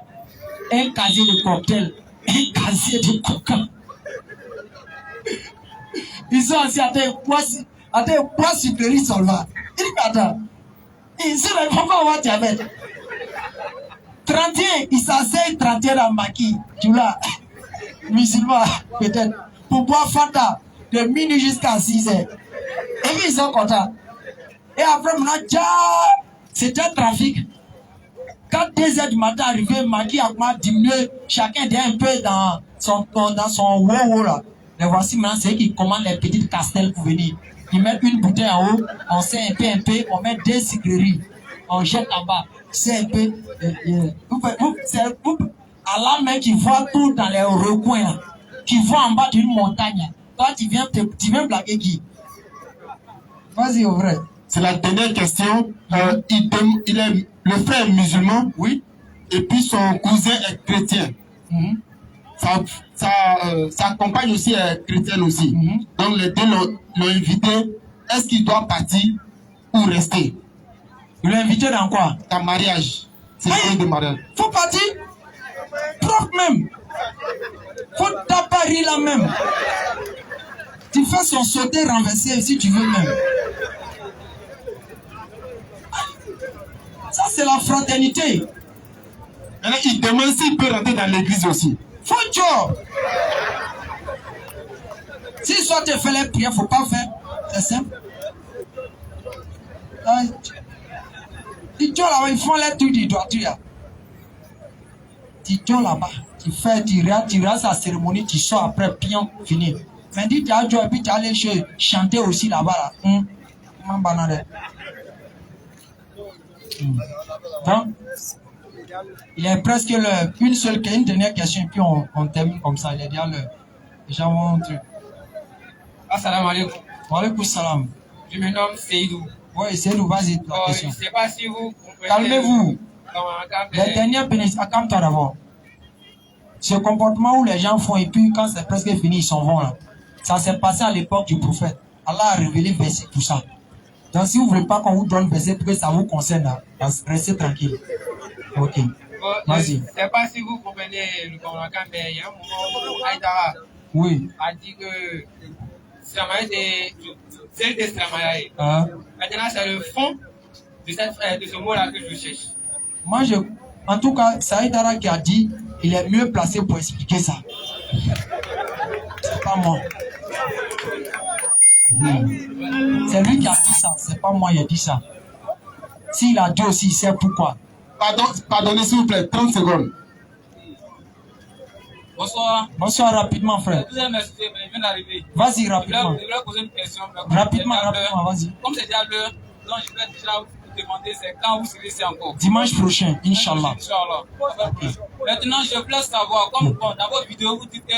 un casier de cocktail, un casier de coca. Ils sont assis à des poids supérieurs solvants. Ils disent, attends. Ils ne vont pas avoir diabète. 31, ils s'asseyent 31 dans le maquis. Tu vois, musulman, peut-être, pour boire Fanta de minuit jusqu'à 6 heures. Et puis ils sont contents. Et après, maintenant, c'était un trafic. Quand 2 heures du matin arrivé, le maquis a diminué. Chacun était un peu dans son wow là. Et voici maintenant, c'est eux qui commandent les petites castelles pour venir. Ils mettent une bouteille en haut, on sait un peu, on met 2 sucreries, on jette en bas. C'est un peu. Allah même qui voit tout dans les recoins, qui voit en bas d'une montagne. Toi, tu viens blaguer qui? Vas-y, au vrai. C'est la dernière question. Il est le frère musulman, oui, et puis son cousin est chrétien. Sa compagne aussi est chrétienne aussi. Donc les deux l'ont invité. Est-ce qu'il doit partir ou rester? Il l'a invité dans quoi? Dans mariage. C'est le de mariage. Faut partir. Propre même. Faut t'apparer là même. Tu fais son sauter renversé si tu veux même. Ça c'est la fraternité. Maintenant il demande s'il peut rentrer dans l'église aussi. Faut job. Si soit tu fais les prières, faut pas faire. C'est simple. Tu là ils font les trucs du droiture. Tu là-bas, tu fais, tu restes à la cérémonie, tu sors après, pion, fini. Mais dis tu as joué et puis tu allé chanter aussi là-bas. Là. Donc, il est presque une dernière question et puis on termine comme ça. Il est déjà l'heure. Les gens vont un truc. Assalamu alaikum. Wa alaikum salam. Je me nomme Seydou. Oui, Seydou, vas-y, la question. Je ne sais pas si vous comprenez. Calmez-vous. Les dernières bénédictions, calme-toi d'abord. Ce comportement où les gens font et puis quand c'est presque fini, ils s'en vont là. Ça s'est passé à l'époque du prophète. Allah a révélé verset pour ça. Donc si vous ne voulez pas qu'on vous donne verset pour que ça vous concerne, là, restez tranquille. Ok. Vas-y. Je ne sais pas si vous comprenez le Coran, mais il y a un moment où Aïdara a dit que c'est des Stramayaï. Maintenant, c'est le fond de ce mot-là que je cherche. Moi, en tout cas, c'est Aïdara qui a dit il est mieux placé pour expliquer ça. C'est pas moi. C'est lui qui a dit ça, c'est pas moi qui a dit ça. S'il a dit aussi, il sait pourquoi. Pardonnez s'il vous plaît, 30 secondes. Bonsoir. Bonsoir, rapidement, frère. Je vous ai remercié, je viens d'arriver. Vas-y, rapidement. Je voulais poser une question. Rapidement, vas-y. Comme c'est déjà l'heure, donc je vais déjà vous demander c'est quand vous serez ici encore. Dimanche prochain, Inch'Allah. Okay. Maintenant, je voulais savoir, comme dans votre vidéo, vous dites que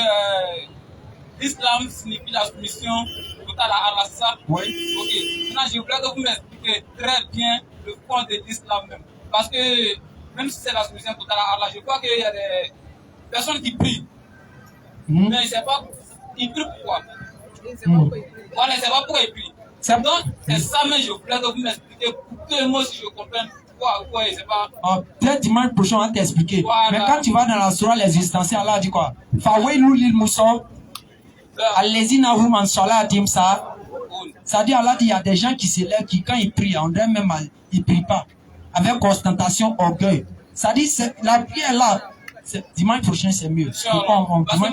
l'islam signifie la soumission totale total à Al-Assad. Oui. Ok. Maintenant, je voulais que vous m'expliquiez très bien le fond de l'islam même. Parce que même si c'est la solution totale à Allah, je crois qu'il y a des personnes qui prient. Mais je ne sais pas, ils prient pourquoi. Voilà, je ne sais pas pourquoi ils prient. Donc, c'est ça, mais je voulais que vous m'expliquiez pour que moi aussi je comprenne pourquoi je ne sais pas. Peut-être dimanche prochain, on va t'expliquer. Voilà. Mais quand tu vas dans la Surah, les existentiels, Allah dit quoi? Fawailu lil muso, allez-y, hum en salat, dim ça. Ça dit, Allah dit, il y a des gens qui se lèvent, qui quand ils prient, on dirait même, ils ne prient pas. Avec ostentation, orgueil. Ça dit, la prière là, dimanche prochain, c'est mieux. Parce que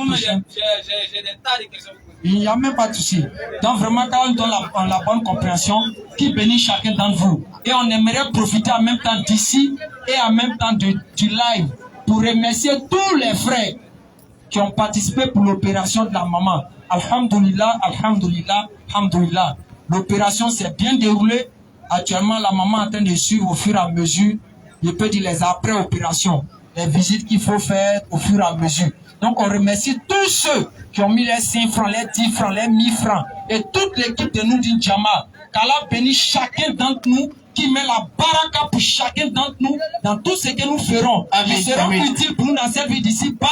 moi, j'ai des tas de questions. Il n'y a même pas de souci. Donc vraiment, quand on donne la bonne compréhension, qui bénit chacun d'entre vous. Et on aimerait profiter en même temps d'ici et en même temps du live pour remercier tous les frères qui ont participé pour l'opération de la maman. Alhamdulillah, alhamdulillah, alhamdulillah. L'opération s'est bien déroulée. Actuellement, la maman est en train de suivre au fur et à mesure, je peux dire les après-opérations, les visites qu'il faut faire au fur et à mesure. Donc, on remercie tous ceux qui ont mis les 5 francs, les 10 francs, les 1000 francs et toute l'équipe de Nourdine Jama. Qu'Allah bénisse chacun d'entre nous, qui met la baraka pour chacun d'entre nous dans tout ce que nous ferons. Qui seront utiles pour nous dans cette vie d'ici bas,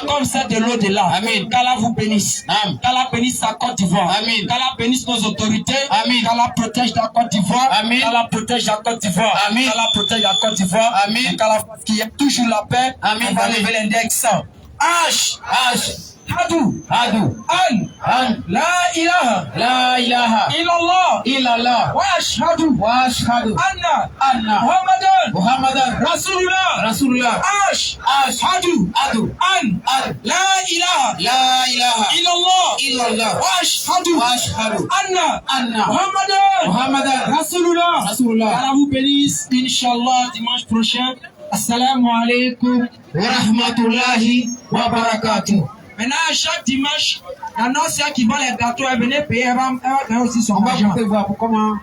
comme celle de l'au-delà. Qu'Allah vous bénisse. Qu'Allah bénisse la Côte d'Ivoire. Qu'Allah bénisse nos autorités. Qu'Allah protège la Côte d'Ivoire. Qu'Allah protège la Côte d'Ivoire. Qu'Allah protège la Côte d'Ivoire. Qu'Allah qui ait toujours la paix. On va lever l'index. H. Hadu. An. La ilaha. Illallah. Wa ashhadu. Anna. Muhammadan. Rasulullah. Ash. Hadu. An. La ilaha. Illallah. Wa ashhadu. Anna. Muhammadan. Rasulullah. Allah vous bénisse. Inch'Allah, dimanche prochain. Assalamu alaikum wa rahmatullahi wa barakatuh. Maintenant, chaque dimanche, l'annonce qui vend les gâteaux, elle venait payer, elle va aussi son argent. On va voir comment